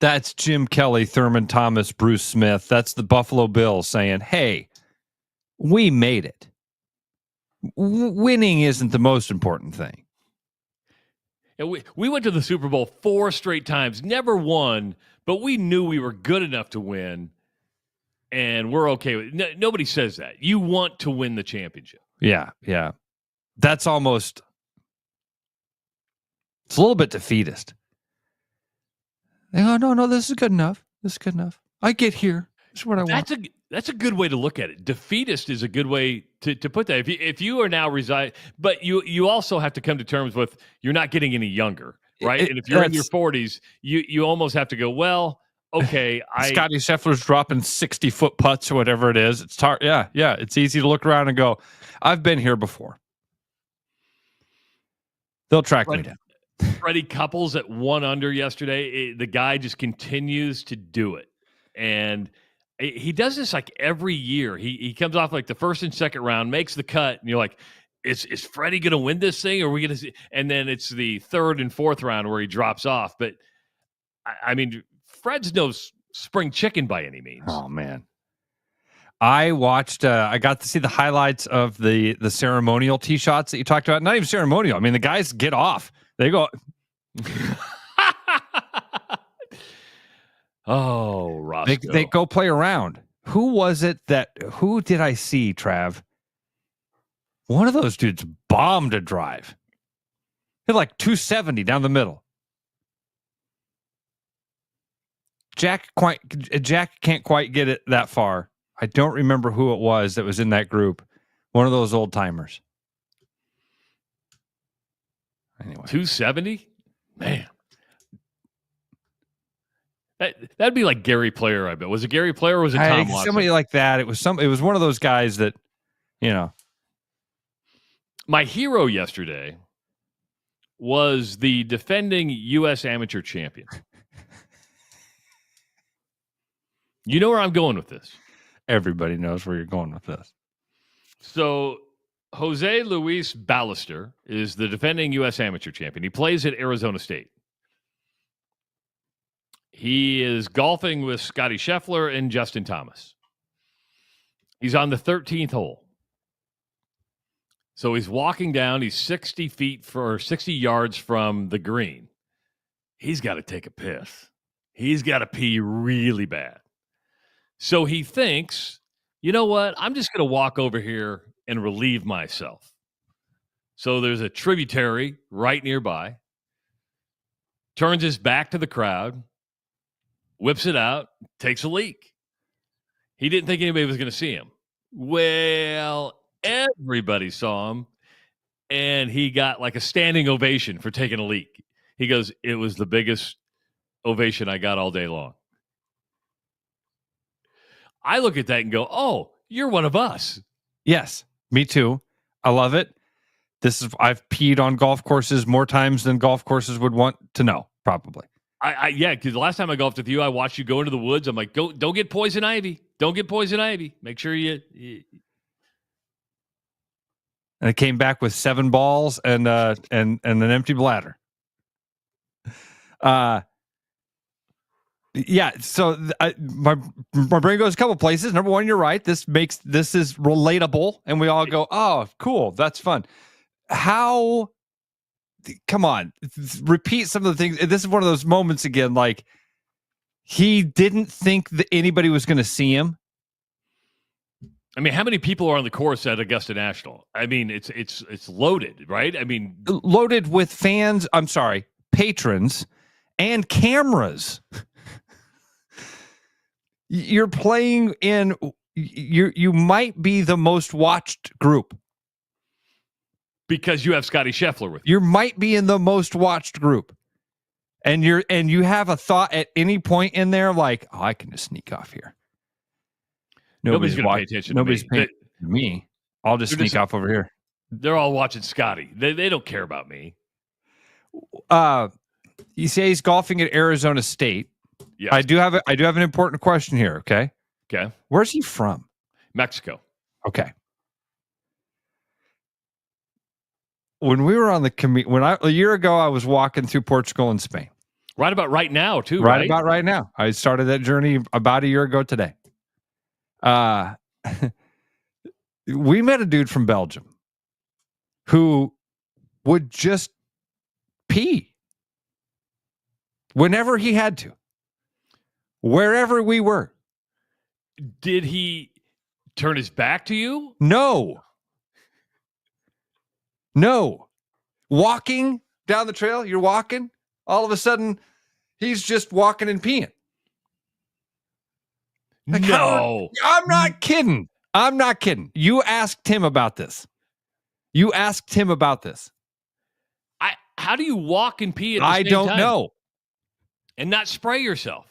That's Jim Kelly, Thurman Thomas, Bruce Smith. That's the Buffalo Bills saying, hey, we made it. Winning isn't the most important thing. And we went to the Super Bowl 4 straight times, never won, but we knew we were good enough to win, and we're okay with it. Nobody says that. You want to win the championship. Yeah. That's almost, it's a little bit defeatist. They go, no, this is good enough. This is good enough. I get here. This is what I want. That's a good way to look at it. Defeatist is a good way to put that. If you are now but you also have to come to terms with you're not getting any younger, right? And if you're in your 40s, you almost have to go, well, okay. Scotty Scheffler's dropping 60-foot putts or whatever it is. It's hard. Yeah. It's easy to look around and go, I've been here before. They'll track me down. Freddie Couples at 1 under yesterday. The guy just continues to do it. And he does this like every year. He comes off like the first and second round, makes the cut, and you're like, is Freddie going to win this thing? Or are we going to see? And then it's the third and fourth round where he drops off. But, I mean, Fred's no spring chicken by any means. Oh, man. I watched, I got to see the highlights of the ceremonial tee shots that you talked about. Not even ceremonial. I mean, the guys get off. They go. Oh, Roscoe. They go play around. Who did I see, Trav? One of those dudes bombed a drive. Hit like 270 down the middle. Jack can't quite get it that far. I don't remember who it was that was in that group. One of those old timers. Anyway, 270, man. That'd be like Gary Player. I bet. Was it Gary Player or was it Tom Watson? Somebody like that. It was one of those guys that, My hero yesterday was the defending U.S. amateur champion. You know where I'm going with this. Everybody knows where you're going with this. So Jose Luis Ballester is the defending U.S. amateur champion. He plays at Arizona State. He is golfing with Scotty Scheffler and Justin Thomas. He's on the 13th hole. So he's walking down. He's 60 yards from the green. He's got to take a piss. He's got to pee really bad. So he thinks, you know what? I'm just going to walk over here and relieve myself. So there's a tributary right nearby. Turns his back to the crowd. Whips it out. Takes a leak. He didn't think anybody was going to see him. Well, everybody saw him. And he got like a standing ovation for taking a leak. He goes, it was the biggest ovation I got all day long. I look at that and go, oh, you're one of us. Yes, me too. I love it. I've peed on golf courses more times than golf courses would want to know, probably. Yeah, because the last time I golfed with you, I watched you go into the woods. I'm like, don't get poison ivy. Don't get poison ivy. Make sure you... And I came back with 7 balls and an empty bladder. Yeah, so my brain goes a couple places. Number one, you're right. This is relatable, and we all go, "Oh, cool, that's fun." How? Come on, repeat some of the things. This is one of those moments again. Like he didn't think that anybody was going to see him. I mean, how many people are on the course at Augusta National? I mean, it's loaded, right? I mean, loaded with fans. I'm sorry, patrons and cameras. You're playing in. You might be the most watched group because you have Scotty Scheffler with you. You might be in the most watched group, and you have a thought at any point in there like, oh, I can just sneak off here. Nobody's going to pay attention. Nobody's paying to me. I'll just sneak off over here. They're all watching Scotty. They don't care about me. You say he's golfing at Arizona State. Yeah, I do have an important question here. Okay. Okay. Where's he from? Mexico. Okay. When we were on the a year ago, I was walking through Portugal and Spain. Right about right now, too. Right about right now. I started that journey about a year ago today. We met a dude from Belgium who would just pee whenever he had to, wherever we were. Did he turn his back to you? No. Walking down the trail, you're walking, all of a sudden, he's just walking and peeing. Like, no. I'm not kidding. You asked him about this. How do you walk and pee at the I same don't time? know. And not spray yourself.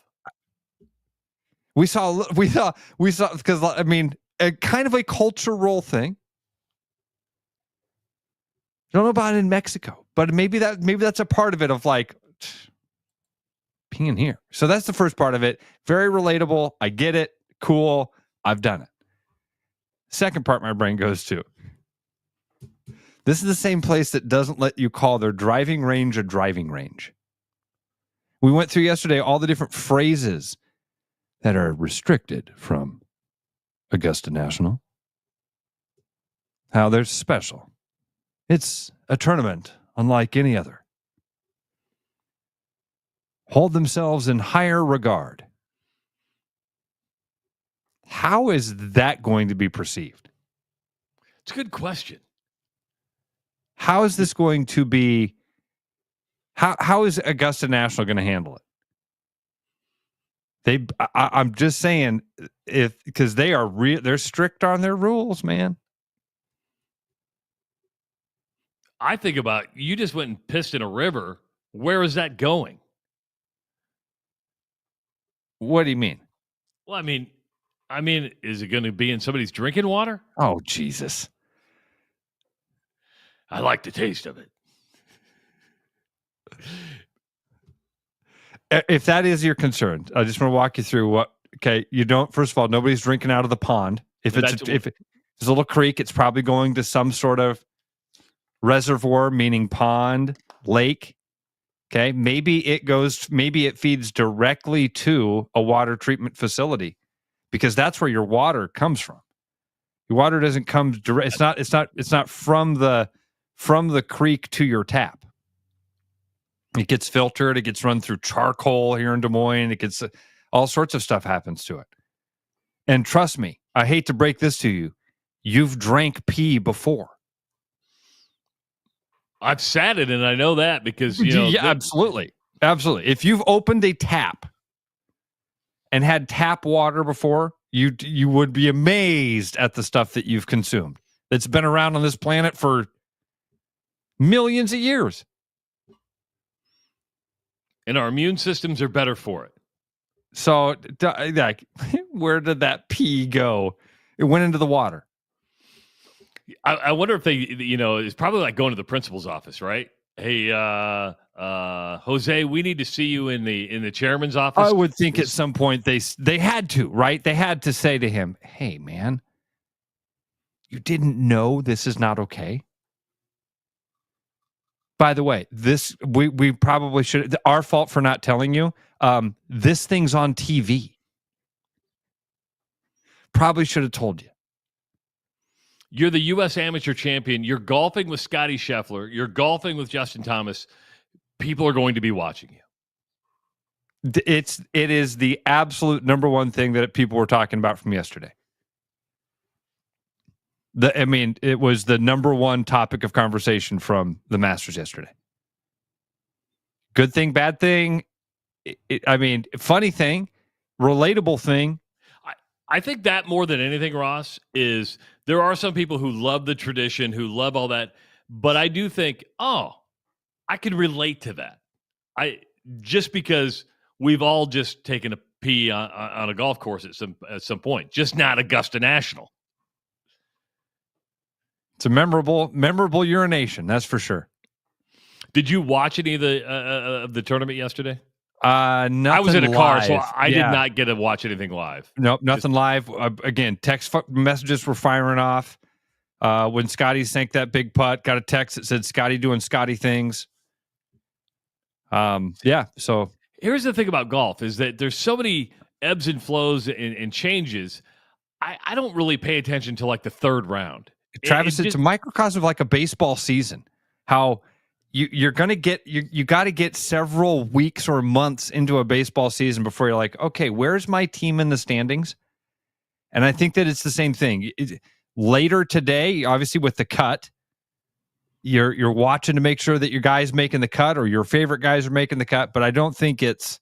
We saw because I mean, a kind of a cultural thing. I don't know about it in Mexico, but maybe that's a part of it of like peeing here. So that's the first part of it. Very relatable. I get it. Cool. I've done it. Second part my brain goes to. This is the same place that doesn't let you call their driving range a driving range. We went through yesterday all the different phrases that are restricted from Augusta National. How they're special. It's a tournament unlike any other. Hold themselves in higher regard. How is that going to be perceived? It's a good question. How is this going to be? How is Augusta National going to handle it? I'm just saying, because they are they're strict on their rules, man. I think about you just went and pissed in a river. Where is that going? What do you mean? Well, I mean, is it going to be in somebody's drinking water? Oh, Jesus. I like the taste of it. If that is your concern, I just want to walk you through what. Okay, you don't. First of all, nobody's drinking out of the pond. If it's a little creek, it's probably going to some sort of reservoir, meaning pond, lake. Okay, maybe it feeds directly to a water treatment facility, because that's where your water comes from. Your water doesn't come direct. It's not from the creek to your tap. It gets filtered. It gets run through charcoal here in Des Moines. It gets all sorts of stuff happens to it. And trust me, I hate to break this to you. You've drank pee before. I've sat it, and I know that because yeah, absolutely. If you've opened a tap and had tap water before, you would be amazed at the stuff that you've consumed. That's been around on this planet for millions of years. And our immune systems are better for it. So, like, where did that pee go? It went into the water. I wonder if they, it's probably like going to the principal's office, right? Hey, Jose, we need to see you in the chairman's office. I would think at some point they had to, right? They had to say to him, "Hey, man, you didn't know this is not okay." By the way, this we probably should. Our fault for not telling you. This thing's on TV. Probably should have told you. You're the U.S. Amateur Champion. You're golfing with Scotty Scheffler. You're golfing with Justin Thomas. People are going to be watching you. It is the absolute number one thing that people were talking about from yesterday. It was the number one topic of conversation from the Masters yesterday. Good thing, bad thing. Funny thing, relatable thing. I think that more than anything, Ross, is there are some people who love the tradition, who love all that, but I do think, I can relate to that. Just because we've all just taken a pee on a golf course at some point, just not Augusta National. It's a memorable urination, that's for sure. Did you watch any of the tournament yesterday? Nothing. I was in a car, so live. I did not get to watch anything live. Nope, nothing live. Again, text messages were firing off. When Scotty sank that big putt, got a text that said Scotty doing Scotty things. So here's the thing about golf is that there's so many ebbs and flows and changes. I don't really pay attention to like the third round. Travis, it's a microcosm of like a baseball season. How you're going to get you got to get several weeks or months into a baseball season before you're like, okay, where's my team in the standings? And I think that it's the same thing. Later today, obviously with the cut, you're watching to make sure that your guys making the cut or your favorite guys are making the cut. But I don't think it's,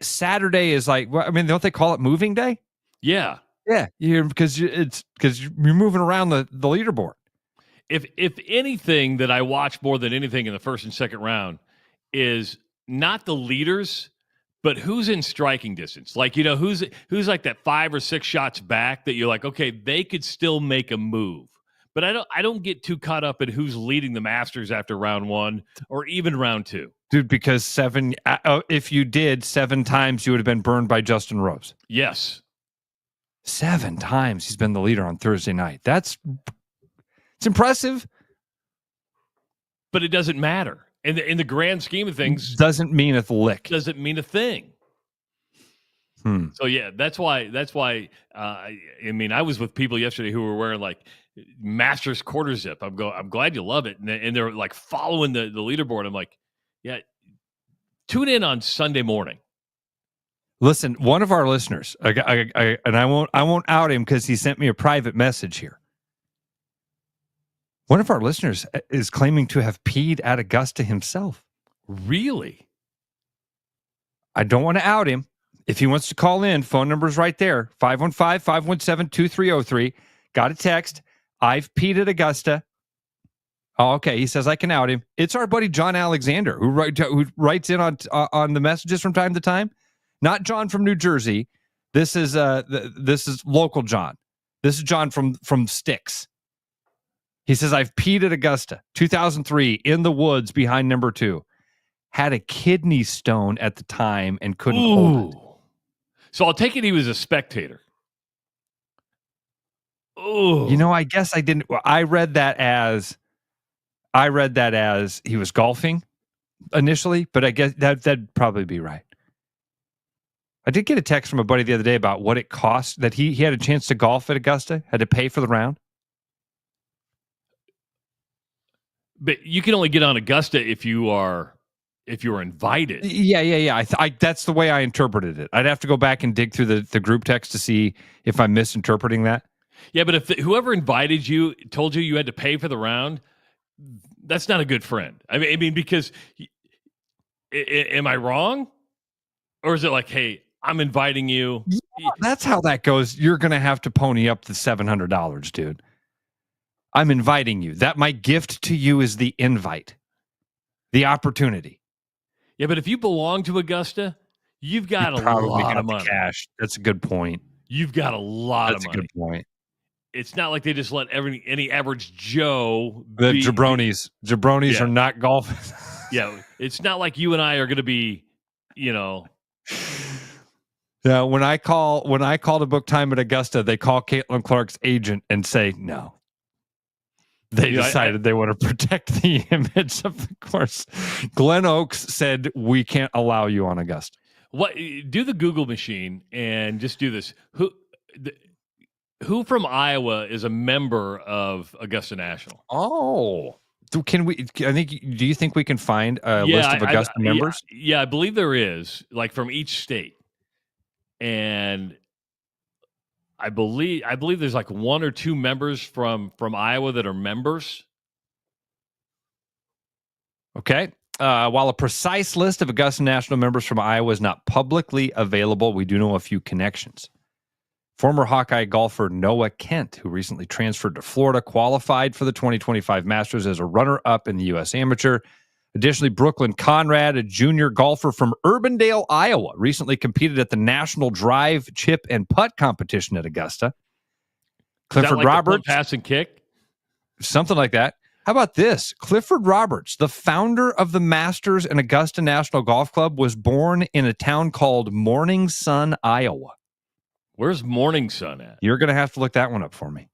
Saturday is like, don't they call it moving day? Yeah. Yeah. Because you're moving around the leaderboard. If anything that I watch more than anything in the first and second round is not the leaders, but who's in striking distance. Like, who's like that 5 or 6 shots back that you're like, okay, they could still make a move. But I don't get too caught up in who's leading the Masters after round 1 or even round 2. Dude, because if you did 7 times, you would have been burned by Justin Rose. Yes. 7 times he's been the leader on Thursday night. It's impressive. But it doesn't matter. In the grand scheme of things. Doesn't mean a lick. Doesn't mean a thing. So, yeah, that's why I was with people yesterday who were wearing like Masters quarter zip. I'm glad you love it. And they're like following the leaderboard. I'm like, yeah, tune in on Sunday morning. Listen, one of our listeners, and I won't out him because he sent me a private message here. One of our listeners is claiming to have peed at Augusta himself. Really? I don't want to out him. If he wants to call in, phone number's right there, 515-517-2303. Got a text. I've peed at Augusta. Oh, okay. He says I can out him. It's our buddy John Alexander who writes in on the messages from time to time. Not John from New Jersey. This is local John. This is John from Styx. He says, I've peed at Augusta, 2003, in the woods behind number 2. Had a kidney stone at the time and couldn't hold it. So I'll take it he was a spectator. Oh, I guess I didn't. I read that as he was golfing initially, but I guess that'd probably be right. I did get a text from a buddy the other day about what it cost that he had a chance to golf at Augusta, had to pay for the round. But you can only get on Augusta if you are invited. Yeah. That's the way I interpreted it. I'd have to go back and dig through the group text to see if I'm misinterpreting that. Yeah, but if whoever invited you told you had to pay for the round, that's not a good friend. I mean, because am I wrong? Or is it like, hey, I'm inviting you? Yeah, that's how that goes. You're going to have to pony up the $700, dude. I'm inviting you. That my gift to you is the invite, the opportunity. Yeah, but if you belong to Augusta, you've got a lot of money. Cash. That's a good point. You've got a lot of money. That's a good point. It's not like they just let any average Joe. The jabronis are not golfing. Yeah, it's not like you and I are going to be, Yeah, when I call to book time at Augusta, they call Caitlin Clark's agent and say no. They decided they want to protect the image of the course. Glen Oaks said, we can't allow you on Augusta. What? Do the Google machine and just do this. Who from Iowa is a member of Augusta National? Oh. Do you think we can find a list of Augusta members? Yeah, I believe there is, like from each state. And I believe there's like one or two members from Iowa that are members. Okay. While a precise list of Augusta National members from Iowa is not publicly available, we do know a few connections. Former Hawkeye golfer Noah Kent, who recently transferred to Florida, qualified for the 2025 Masters as a runner-up in the U.S. Amateur. Additionally, Brooklyn Conrad, a junior golfer from Urbandale, Iowa, recently competed at the National Drive, Chip, and Putt competition at Augusta. Clifford Roberts. Pass and kick? Something like that. How about this? Clifford Roberts, the founder of the Masters and Augusta National Golf Club, was born in a town called Morning Sun, Iowa. Where's Morning Sun at? You're going to have to look that one up for me.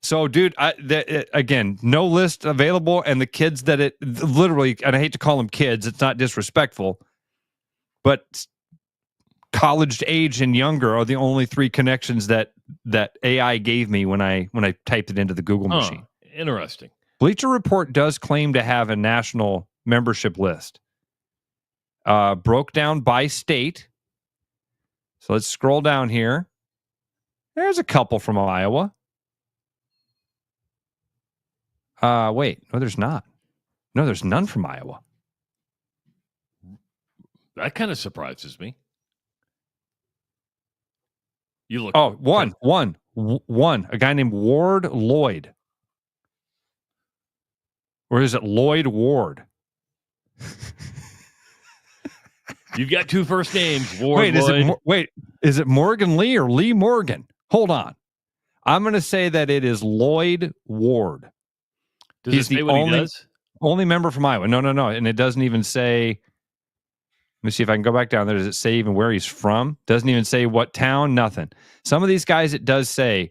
So, dude, again, no list available, and the kids that it literally, and I hate to call them kids, it's not disrespectful, but college age and younger are the only three connections that AI gave me when I typed it into the Google machine. Interesting. Bleacher Report does claim to have a national membership list. Broke down by state. So let's scroll down here. There's a couple from Iowa. Wait. No, there's not. No, there's none from Iowa. That kind of surprises me. You look. Oh, one. A guy named Ward Lloyd. Or is it Lloyd Ward? You've got two first names. Ward Lloyd. Is it Morgan Lee or Lee Morgan? Hold on. I'm going to say that it is Lloyd Ward. He's the only member from Iowa. No. And it doesn't even say. Let me see if I can go back down there. Does it say even where he's from? Doesn't even say what town, nothing. Some of these guys, it does say,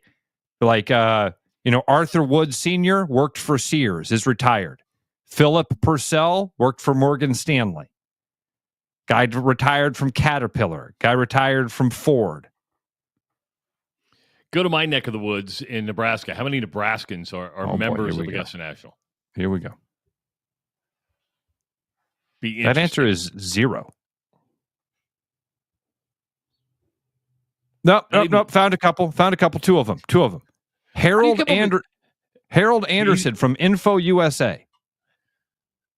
like, Arthur Wood Sr. worked for Sears, is retired. Philip Purcell worked for Morgan Stanley. Guy retired from Caterpillar. Guy retired from Ford. Go to my neck of the woods in Nebraska. How many Nebraskans are members of Augusta National? Here we go. That answer is 0. Nope. Found a couple. 2 of them. Harold Anderson from Info USA.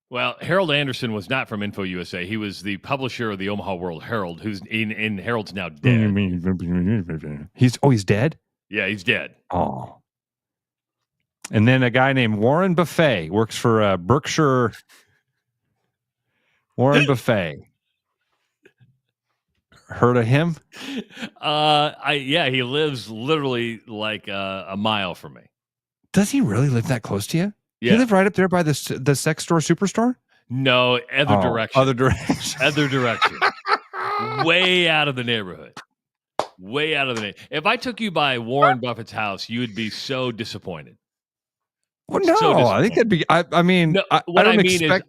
Well, Harold Anderson was not from Info USA. He was the publisher of the Omaha World Herald, who's in Herald's now dead. He's dead? Yeah, he's dead. Oh. And then a guy named Warren Buffet works for Berkshire. Warren Buffet. Heard of him? He lives literally like a mile from me. Does he really live that close to you? Yeah. He live right up there by the sex store superstore? No, direction. Other direction. Other direction. Way out of the neighborhood. Way out of the neighborhood. If I took you by Warren Buffett's house, you would be so disappointed. Well, no, I think that'd be. I don't expect.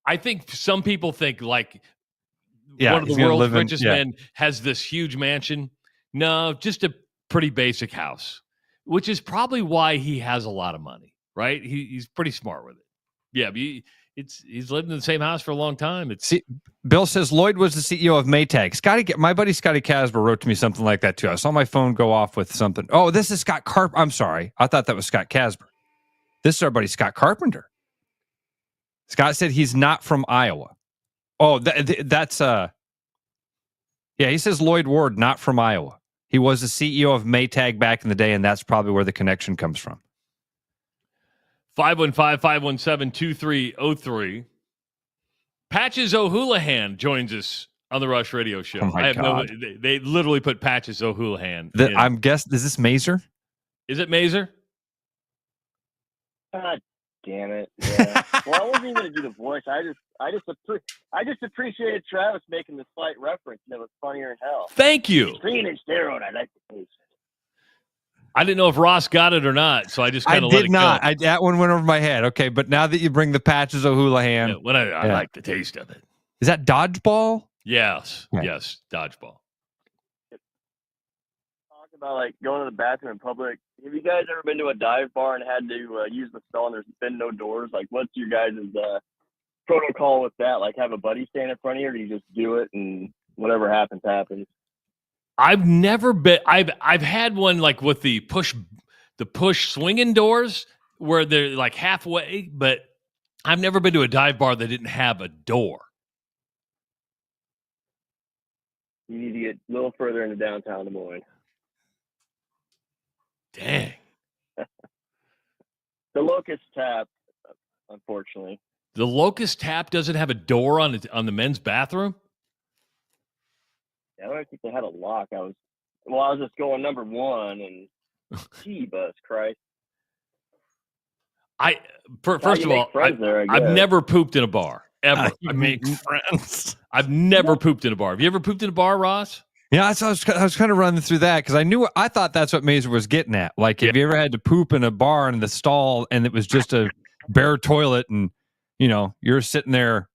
I think some people think like one of the world's richest men has this huge mansion. No, just a pretty basic house, which is probably why he has a lot of money, right? He's pretty smart with it. Yeah, but he's lived in the same house for a long time. Bill says Lloyd was the CEO of Maytag. My buddy Scotty Casper wrote to me something like that too. I saw my phone go off with something. Oh, this is Scott Carp. I'm sorry. I thought that was Scott Casper. This is our buddy Scott Carpenter. Scott said he's not from Iowa. Oh, that's he says Lloyd Ward, not from Iowa. He was the CEO of Maytag back in the day, and that's probably where the connection comes from. 515-517-2303. Patches O'Houlihan joins us on the Rush Radio Show. Oh my God. They literally put Patches O'Houlihan. I'm guessing, is this Mazer? Is it Mazer? God damn it! Yeah. Well, I wasn't even going to do the voice. I just appreciated Travis making the slight reference, and it was funnier than hell. Thank you. Green and steroid. I like the taste. I didn't know if Ross got it or not, so I just kind of let it go. I did not. That one went over my head. Okay, but now that you bring the Patches O'Houlihan, I like the taste of it. Is that dodgeball? Yes, Okay. Yes, dodgeball. Talk about like going to the bathroom in public. Have you guys ever been to a dive bar and had to use the stall and there's been no doors? Like, what's your guys' protocol with that? Like, have a buddy stand in front of you, or do you just do it and whatever happens, happens? I've never been. I've had one like with the push swinging doors where they're like halfway, but I've never been to a dive bar that didn't have a door. You need to get a little further into downtown Des Moines. Dang. The Locust Tap, unfortunately. The Locust Tap doesn't have a door on the men's bathroom? I don't think they had a lock. I was just going number one, and Jeebus Christ. First of all, I've never pooped in a bar ever. I make friends. I've never pooped in a bar. Have you ever pooped in a bar, Ross? Yeah, I was kind of running through that because I thought that's what Mazer was getting at. Like, have you ever had to poop in a bar in the stall and it was just a bare toilet and you're sitting there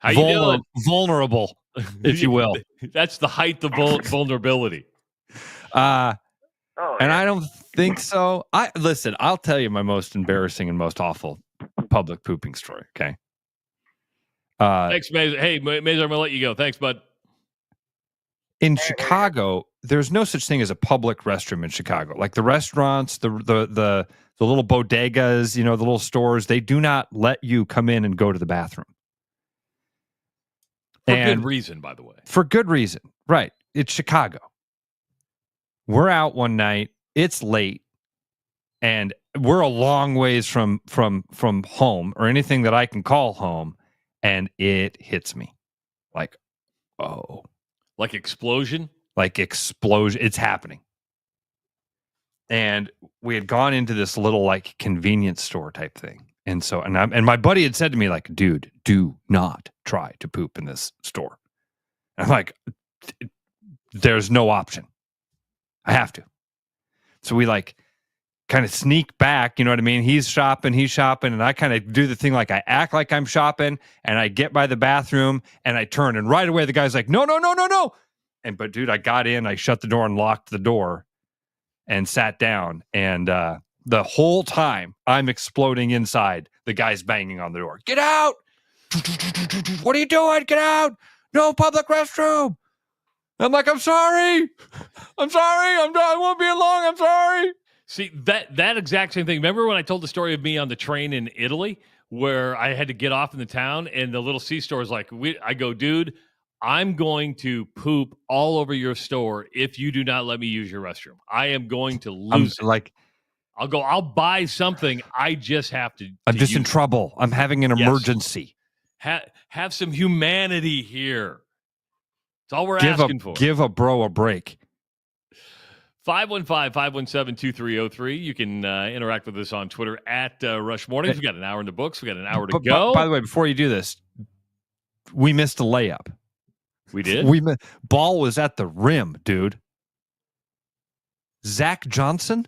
vulnerable, if you will. That's the height of vulnerability. And I don't think so. I'll tell you my most embarrassing and most awful public pooping story. Okay. Thanks, Mazer. Hey, Mazer, I'm gonna let you go. Thanks, bud. In Chicago, there's no such thing as a public restroom in Chicago. Like the restaurants, the little bodegas, the little stores, they do not let you come in and go to the bathroom. For good reason, by the way. For good reason. Right. It's Chicago. We're out one night, it's late, and we're a long ways from home or anything that I can call home, and it hits me. Like, oh. Like explosion? Like explosion. It's happening. And we had gone into this little like convenience store type thing. And so, and my buddy had said to me like, dude, do not try to poop in this store. And I'm like, there's no option. I have to. So we like kind of sneak back, you know what I mean? He's shopping, and I kind of do the thing like I act like I'm shopping, and I get by the bathroom, and I turn, and right away the guy's like, no. But dude, I got in, I shut the door and locked the door and sat down, and the whole time I'm exploding inside, the guy's banging on the door. Get out! What are you doing? Get out! No public restroom! I'm like, I'm sorry. I won't be long. I'm sorry. See, that exact same thing. Remember when I told the story of me on the train in Italy where I had to get off in the town and the little C-store is like, I go, dude, I'm going to poop all over your store if you do not let me use your restroom. I am going to lose it. Like, I'll buy something. I just have to. I'm just in trouble. I'm having an emergency. Have some humanity here. That's all we're asking for. Give a bro a break. 515-517-2303. You can interact with us on Twitter at Rush Mornings. We got an hour in the books. We got an hour to go. By the way, before you do this, we missed a layup. We did? Ball was at the rim, dude. Zach Johnson?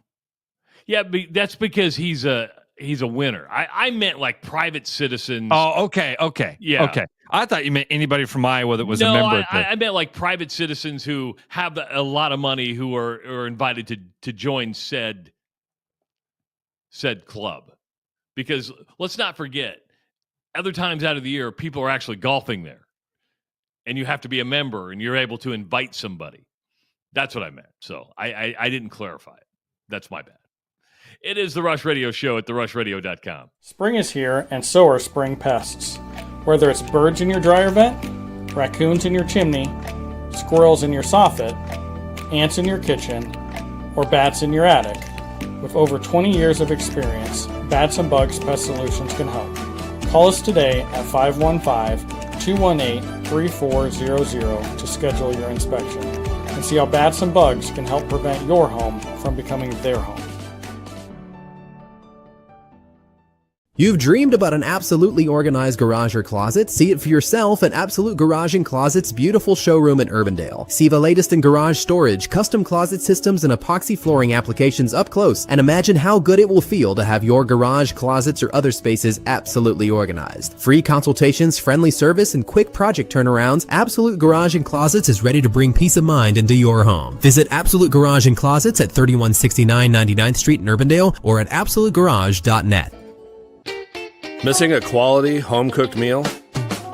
Yeah, that's because he's a winner. I meant like private citizens. Oh, okay. Yeah. Okay. I thought you meant anybody from Iowa that was a member. I meant like private citizens who have a lot of money who are invited to join said club. Because let's not forget, other times out of the year, people are actually golfing there. And you have to be a member, and you're able to invite somebody. That's what I meant. So I didn't clarify it. That's my bad. It is the Rush Radio Show at therushradio.com. Spring is here, and so are spring pests. Whether it's birds in your dryer vent, raccoons in your chimney, squirrels in your soffit, ants in your kitchen, or bats in your attic, with over 20 years of experience, Bats and Bugs Pest Solutions can help. Call us today at 515-218-3400 to schedule your inspection and see how Bats and Bugs can help prevent your home from becoming their home. You've dreamed about an absolutely organized garage or closet? See it for yourself at Absolute Garage & Closet's beautiful showroom in Urbandale. See the latest in garage storage, custom closet systems, and epoxy flooring applications up close, and imagine how good it will feel to have your garage, closets, or other spaces absolutely organized. Free consultations, friendly service, and quick project turnarounds, Absolute Garage & Closets is ready to bring peace of mind into your home. Visit Absolute Garage & Closets at 3169 99th Street in Urbandale or at absolutegarage.net. Missing a quality, home-cooked meal?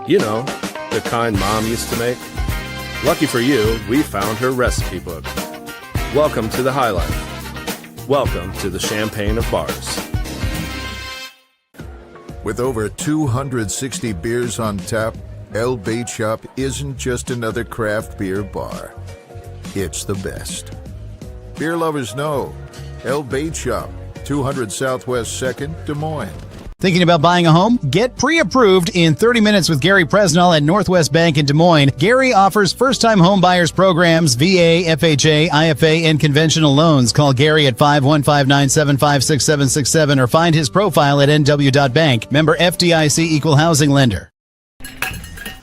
You know, the kind Mom used to make? Lucky for you, we found her recipe book. Welcome to the High Life. Welcome to the champagne of bars. With over 260 beers on tap, El Bait Shop isn't just another craft beer bar. It's the best. Beer lovers know El Bait Shop, 200 Southwest 2nd, Des Moines. Thinking about buying a home? Get pre-approved in 30 minutes with Gary Presnell at Northwest Bank in Des Moines. Gary offers first-time home buyers programs, VA, FHA, IFA, and conventional loans. Call Gary at 515-975-6767 or find his profile at nw.bank. Member FDIC Equal Housing Lender.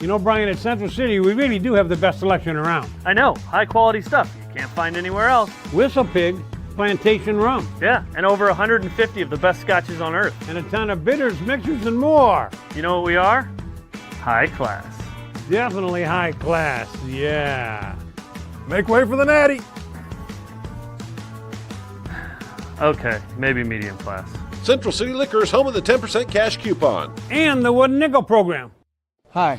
You know, Brian, at Central City, we really do have the best selection around. I know, high quality stuff you can't find anywhere else. Whistle Pig Plantation Rum. Yeah, and over 150 of the best scotches on earth. And a ton of bitters, mixers, and more. You know what we are? High class. Definitely high class, yeah. Make way for the natty. Okay, maybe medium class. Central City Liquors, home of the 10% cash coupon. And the wooden nickel program. Hi,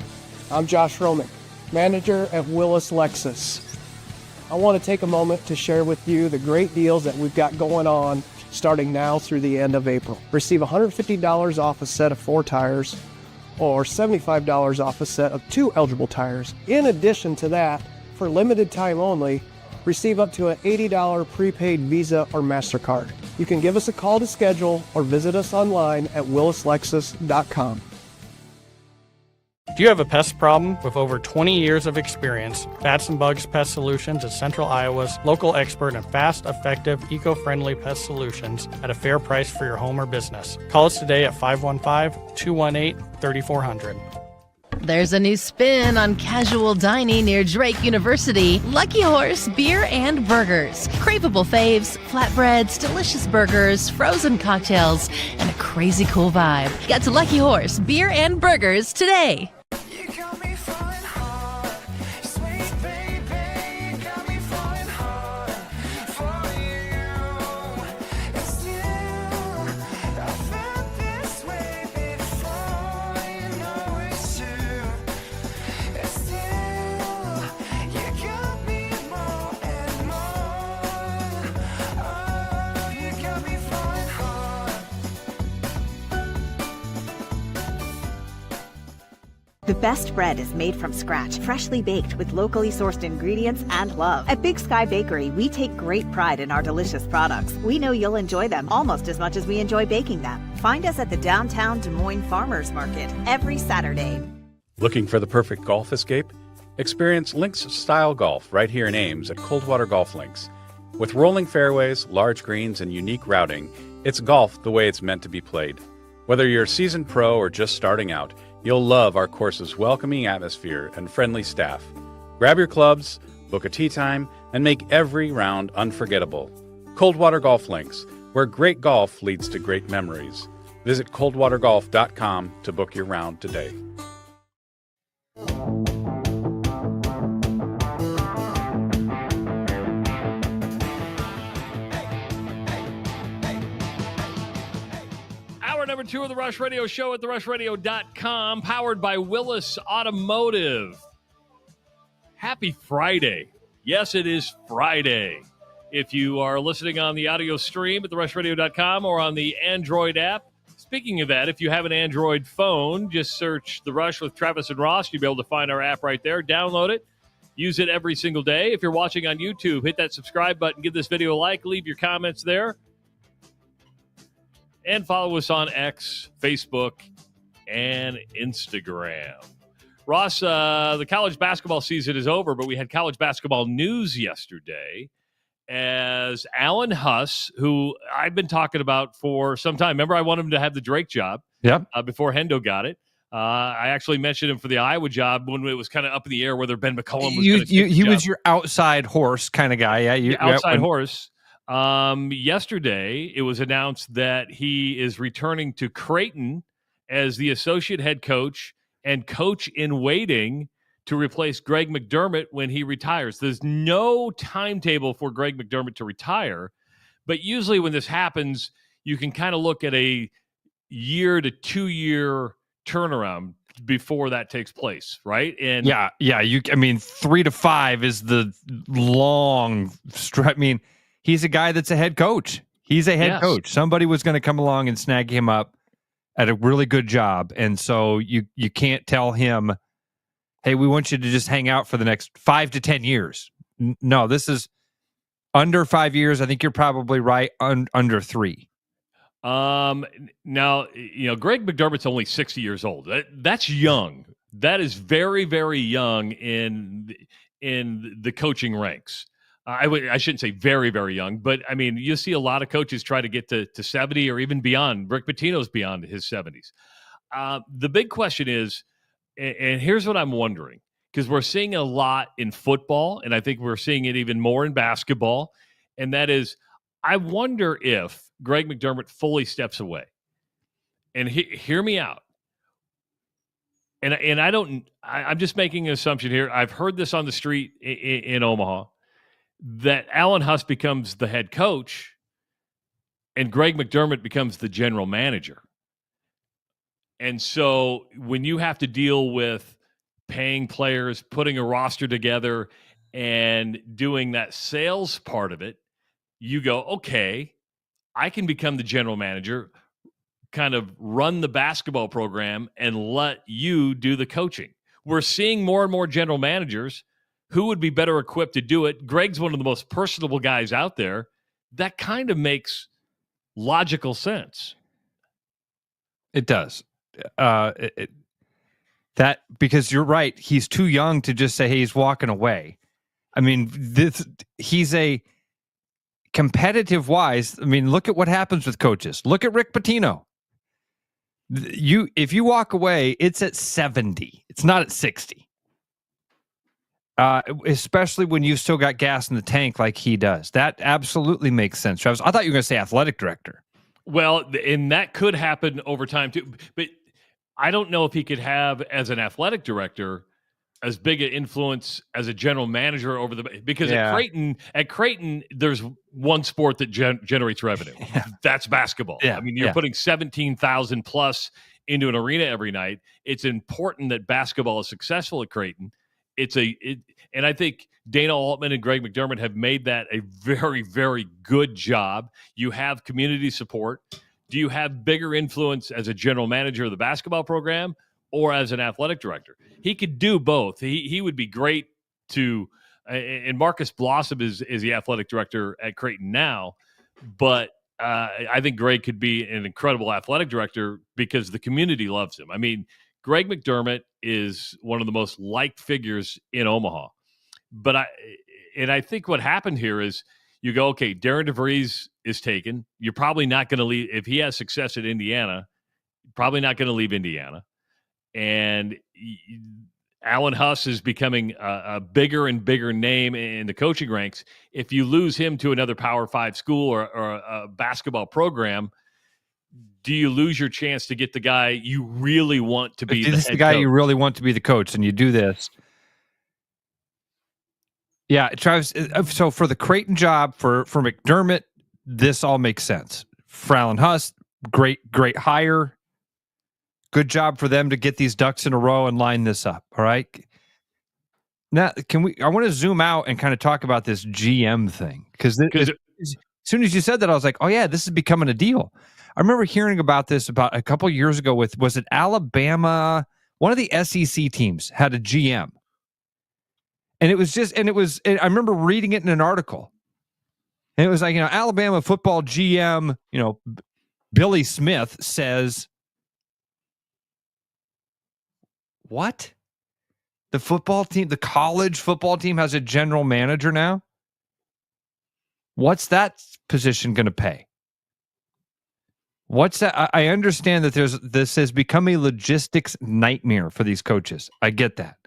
I'm Josh Romick, manager at Willis Lexus. I want to take a moment to share with you the great deals that we've got going on starting now through the end of April. Receive $150 off a set of 4 tires or $75 off a set of 2 eligible tires. In addition to that, for limited time only, receive up to an $80 prepaid Visa or MasterCard. You can give us a call to schedule or visit us online at willislexus.com. Do you have a pest problem? With over 20 years of experience, Bats and Bugs Pest Solutions is Central Iowa's local expert in fast, effective, eco-friendly pest solutions at a fair price for your home or business. Call us today at 515-218-3400. There's a new spin on casual dining near Drake University. Lucky Horse Beer and Burgers. Craveable faves, flatbreads, delicious burgers, frozen cocktails, and a crazy cool vibe. Get to Lucky Horse Beer and Burgers today. The best bread is made from scratch, freshly baked with locally sourced ingredients and love. At Big Sky Bakery, we take great pride in our delicious products. We know you'll enjoy them almost as much as we enjoy baking them. Find us at the downtown Des Moines Farmers Market every Saturday. Looking for the perfect golf escape? Experience links-style golf right here in Ames at Coldwater Golf Links. With rolling fairways, large greens, and unique routing, it's golf the way it's meant to be played. Whether you're a seasoned pro or just starting out, you'll love our course's welcoming atmosphere and friendly staff. Grab your clubs, book a tee time, and make every round unforgettable. Coldwater Golf Links, where great golf leads to great memories. Visit coldwatergolf.com to book your round today. Number 2 of the Rush Radio Show at therushradio.com, powered by Willis Automotive. Happy Friday. Yes, it is Friday. If you are listening on the audio stream at therushradio.com or on the Android app. Speaking of that, if you have an Android phone, just search The Rush with Travis and Ross. You'll be able to find our app right there. Download it. Use it every single day. If you're watching on YouTube, hit that subscribe button. Give this video a like. Leave your comments there. And follow us on X, Facebook, and Instagram. Ross, the college basketball season is over, but we had college basketball news yesterday as Alan Huss, who I've been talking about for some time. Remember, I wanted him to have the Drake job before Hendo got it. I actually mentioned him for the Iowa job when it was kind of up in the air whether Ben McCollum was going to take the He job. was your outside horse kind of guy. Yeah, outside horse. Yesterday, it was announced that he is returning to Creighton as the associate head coach and coach in waiting to replace Greg McDermott when he retires. There's no timetable for Greg McDermott to retire, but usually when this happens, you can kind of look at a year to 2 year turnaround. before that takes place, right? And yeah. I mean, 3 to 5 is the long stretch. I mean, he's a guy that's a head coach. He's a head coach. Somebody was going to come along and snag him up at a really good job, and so you can't tell him, "Hey, we want you to just hang out for the next 5 to 10 years." No, this is under 5 years. I think you're probably right. Under 3. Now, Greg McDermott's only 60 years old. That's young. That is very, very young in the coaching ranks. I shouldn't say very, very young, but I mean, you see a lot of coaches try to get to 70 or even beyond. Rick Pitino's beyond his 70s. The big question is, and here's what I'm wondering, because we're seeing a lot in football, and I think we're seeing it even more in basketball, and that is, I wonder if Greg McDermott fully steps away. And hear me out. And I'm just making an assumption here. I've heard this on the street in Omaha, that Alan Huss becomes the head coach and Greg McDermott becomes the general manager. And so when you have to deal with paying players, putting a roster together, and doing that sales part of it, you go, okay, I can become the general manager, kind of run the basketball program, and let you do the coaching. We're seeing more and more general managers who would be better equipped to do it. Greg's one of the most personable guys out there. That kind of makes logical sense. It does. That because you're right. He's too young to just say, hey, he's walking away. I mean, he's a competitive wise. I mean, look at what happens with coaches. Look at Rick Pitino. If you walk away, it's at 70. It's not at 60. Especially when you've still got gas in the tank like he does. That absolutely makes sense, Travis. I thought you were going to say athletic director. Well, and that could happen over time too. But I don't know if he could have, as an athletic director, as big an influence as a general manager over because at Creighton, there's one sport that generates revenue. Yeah. That's basketball. Yeah. I mean, you're putting 17,000 plus into an arena every night. It's important that basketball is successful at Creighton. And I think Dana Altman and Greg McDermott have made that a very, very good job. You have community support. Do you have bigger influence as a general manager of the basketball program or as an athletic director? He could do both. He would be great to, and Marcus Blossom is the athletic director at Creighton now, but I think Greg could be an incredible athletic director because the community loves him. I mean, Greg McDermott is one of the most liked figures in Omaha. But I think what happened here is you go, okay, Darren DeVries is taken. You're probably not going to leave. If he has success at Indiana, probably not going to leave Indiana. And Alan Huss is becoming a bigger and bigger name in the coaching ranks. If you lose him to another Power 5 school or a basketball program, do you lose your chance to get the guy you really want to be the guy coach? You really want to be the coach, and you do this. Yeah, Travis. So for the Creighton job, for McDermott, this all makes sense. For Alan Huss, great hire. Good job for them to get these ducks in a row and line this up. All right. Now, I want to zoom out and kind of talk about this GM thing because as soon as you said that, I was like, oh yeah, this is becoming a deal. I remember hearing about this about a couple of years ago was it Alabama? One of the SEC teams had a GM. And I remember reading it in an article. And it was like, Alabama football GM, Billy Smith says, what? The football team, the college football team has a general manager now? What's that position going to pay? What's that? I understand that this has become a logistics nightmare for these coaches. I get that.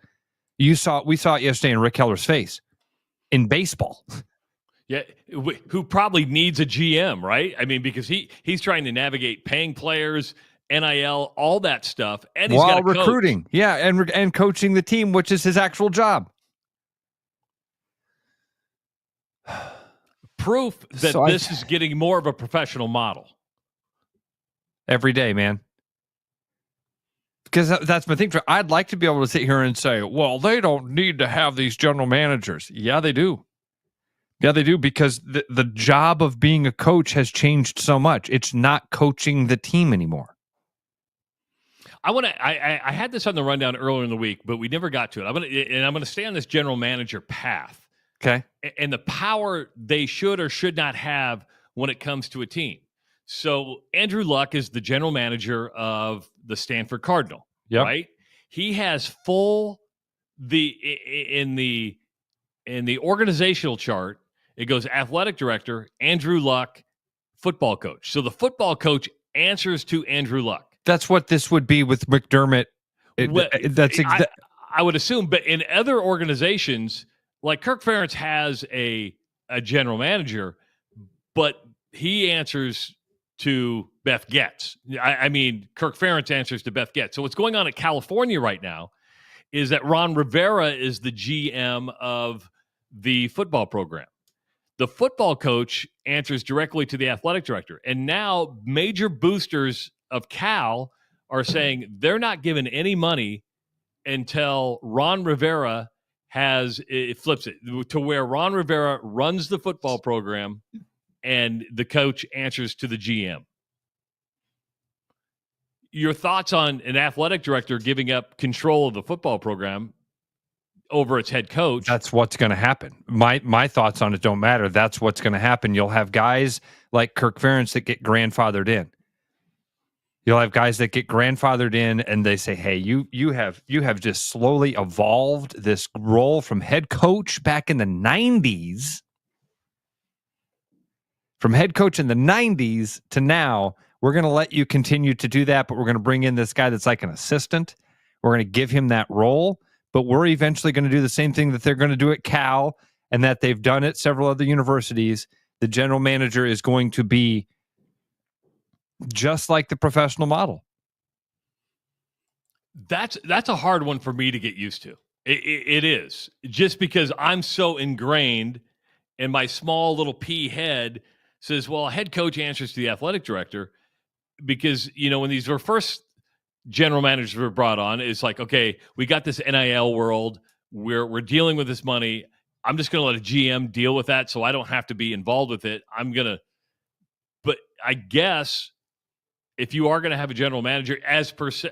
We saw it yesterday in Rick Keller's face in baseball. Yeah, who probably needs a GM, right? I mean, because he's trying to navigate paying players, NIL, all that stuff, and he's got recruiting. Coach. Yeah, and coaching the team, which is his actual job. Proof that this is getting more of a professional model. Every day, man. Because that's my thing. I'd like to be able to sit here and say, well, they don't need to have these general managers. Yeah, they do. Yeah, they do, because the job of being a coach has changed so much. It's not coaching the team anymore. I had this on the rundown earlier in the week, but we never got to it. I'm going to stay on this general manager path. Okay. And the power they should or should not have when it comes to a team. So Andrew Luck is the general manager of the Stanford Cardinal, right? He has in the organizational chart, it goes athletic director, Andrew Luck, football coach. So the football coach answers to Andrew Luck. That's what this would be with McDermott. I would assume, but in other organizations, like Kirk Ferentz has a general manager, but he answers to Beth Getz. I mean, Kirk Ferentz answers to Beth Getz. So what's going on in California right now is that Ron Rivera is the GM of the football program. The football coach answers directly to the athletic director. And now major boosters of Cal are saying they're not giving any money until Ron Rivera flips it to where Ron Rivera runs the football program and the coach answers to the GM. Your thoughts on an athletic director giving up control of the football program over its head coach? That's what's going to happen. My thoughts on it don't matter. That's what's going to happen. You'll have guys like Kirk Ferentz that get grandfathered in. You'll have guys that get grandfathered in, and they say, "Hey, you have just slowly evolved this role from head coach back in the 90s, from head coach in the 90s to now. We're going to let you continue to do that, but we're going to bring in this guy that's like an assistant. We're going to give him that role, but we're eventually going to do the same thing that they're going to do at Cal and that they've done at several other universities. The general manager is going to be just like the professional model." That's a hard one for me to get used to. It is, just because I'm so ingrained, and my small little pea head says, well, a head coach answers to the athletic director, because, when these were first general managers were brought on, it's like, okay, we got this NIL world. We're dealing with this money. I'm just going to let a GM deal with that so I don't have to be involved with it. But I guess if you are going to have a general manager, as per se,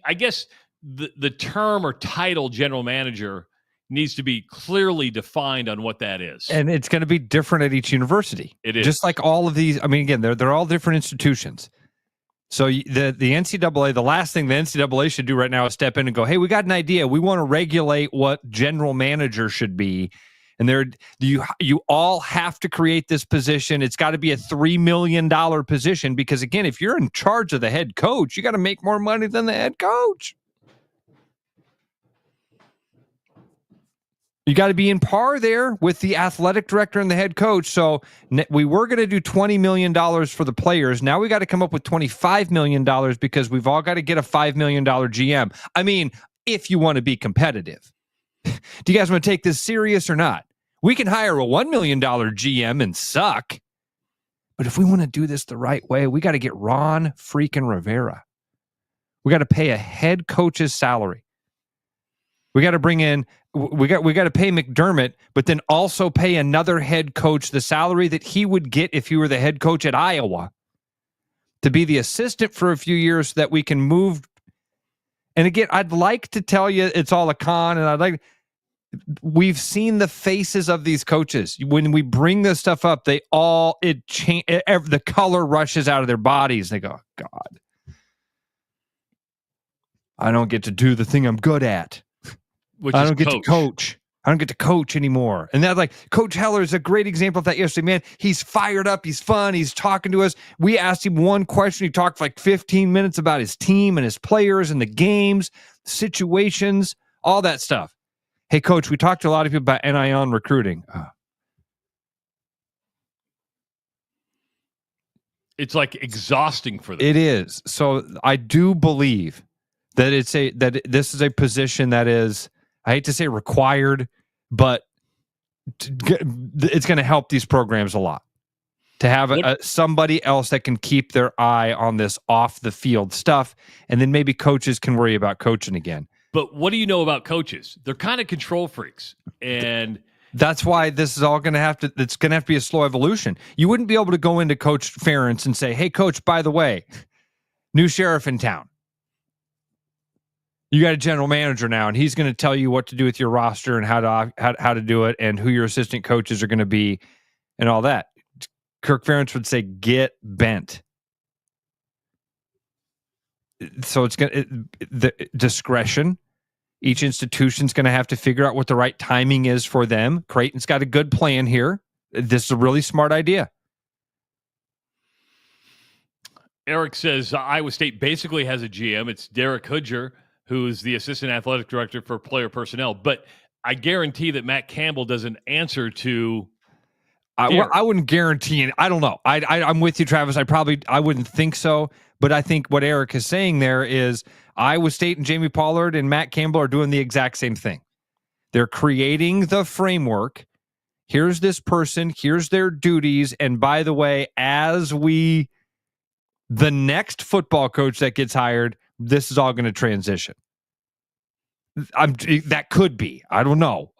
I guess the term or title general manager needs to be clearly defined on what that is. And it's going to be different at each university. It is. Just like all of these. I mean, again, they're all different institutions. So the NCAA, the last thing the NCAA should do right now is step in and go, hey, we got an idea. We want to regulate what general manager should be. And you all have to create this position. It's got to be a $3 million position, because, again, if you're in charge of the head coach, you got to make more money than the head coach. You got to be in par there with the athletic director and the head coach. So we were going to do $20 million for the players. Now we got to come up with $25 million, because we've all got to get a $5 million GM. I mean, if you want to be competitive. Do you guys want to take this serious or not? We can hire a $1 million GM and suck. But if we want to do this the right way, we got to get Ron freaking Rivera. We got to pay a head coach's salary. We got to bring in, we got to pay McDermott, but then also pay another head coach the salary that he would get if he were the head coach at Iowa, to be the assistant for a few years so that we can move. And again, I'd like to tell you it's all a con, and we've seen the faces of these coaches. When we bring this stuff up, the color rushes out of their bodies. They go, God, I don't get to do the thing I'm good at. I don't get to coach. I don't get to coach anymore. And that's like, Coach Heller is a great example of that yesterday, man. He's fired up. He's fun. He's talking to us. We asked him one question. He talked for like 15 minutes about his team and his players and the games, situations, all that stuff. Hey, Coach, we talked to a lot of people about NIL and recruiting. It's like exhausting for them. It is. So I do believe that this is a position that is, I hate to say required, but it's going to help these programs a lot. to have somebody else that can keep their eye on this off the field stuff, and then maybe coaches can worry about coaching again. But what do you know about coaches? They're kind of control freaks, and that's why this is all going to have to. It's going to have to be a slow evolution. You wouldn't be able to go into Coach Ferentz and say, "Hey, Coach, by the way, new sheriff in town. You got a general manager now, and he's going to tell you what to do with your roster and how to do it, and who your assistant coaches are going to be, and all that." Kirk Ferentz would say, "Get bent." So it's going the discretion. Each institution's going to have to figure out what the right timing is for them. Creighton's got a good plan here. This is a really smart idea. Eric says Iowa State basically has a GM. It's Derek Hudger, who's the assistant athletic director for player personnel. But I guarantee that Matt Campbell doesn't answer to. I wouldn't guarantee it. I don't know. I'm with you, Travis. I wouldn't think so. But I think what Eric is saying there is Iowa State and Jamie Pollard and Matt Campbell are doing the exact same thing. They're creating the framework. Here's this person. Here's their duties. And by the way, the next football coach that gets hired, this is all going to transition. That could be. I don't know.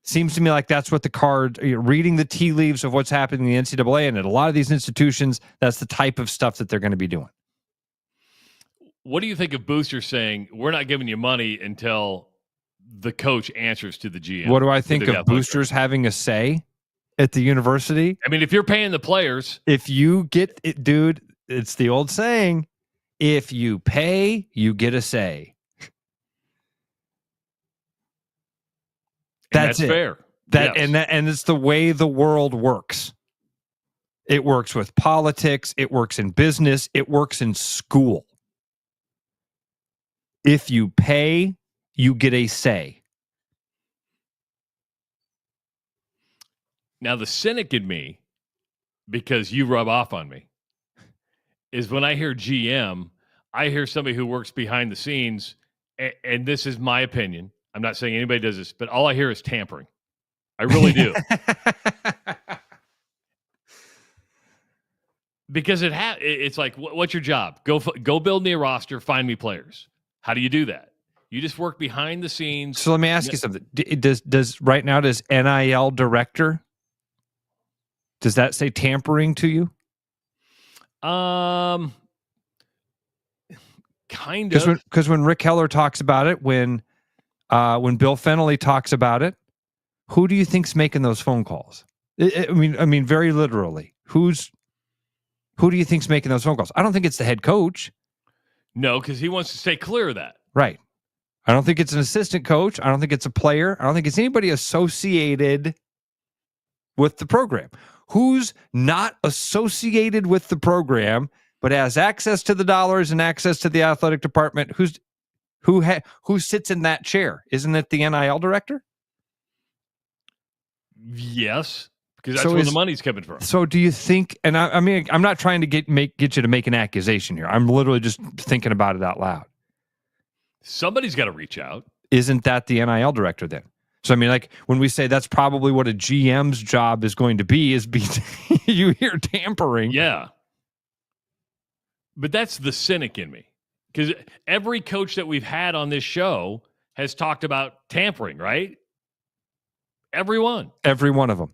Seems to me like that's what the card, reading the tea leaves of what's happening in the NCAA and at a lot of these institutions, that's the type of stuff that they're going to be doing. What do you think of Booster saying, we're not giving you money until the coach answers to the GM? What do I think of Boosters having a say at the university? I mean, if you're paying the players. If you get it, dude, it's the old saying, if you pay, you get a say. That's fair. Yes. And it's the way the world works. It works with politics. It works in business. It works in school. If you pay, you get a say. Now, the cynic in me, because you rub off on me, is when I hear GM, I hear somebody who works behind the scenes, and this is my opinion. I'm not saying anybody does this, but all I hear is tampering. I really do. Because it's like, what's your job? Go build me a roster, find me players. How do you do that? You just work behind the scenes. So let me ask you something. Does right now, does NIL director, does that say tampering to you? Kind of. Because when Rick Heller talks about it, when Bill Fennelly talks about it, who do you think's making those phone calls? I mean, very literally, who do you think's making those phone calls? I don't think it's the head coach. No, because he wants to stay clear of that. Right. I don't think it's an assistant coach. I don't think it's a player. I don't think it's anybody associated with the program. Who's not associated with the program, but has access to the dollars and access to the athletic department? Who sits in that chair? Isn't it the NIL director? Yes, because that's where the money's coming from. So do you think, and I mean, I'm not trying to get you to make an accusation here. I'm literally just thinking about it out loud. Somebody's got to reach out. Isn't that the NIL director then? So, I mean, like when we say that's probably what a GM's job is going to be, you hear tampering. Yeah. But that's the cynic in me. Because every coach that we've had on this show has talked about tampering, right? Everyone. Every one of them.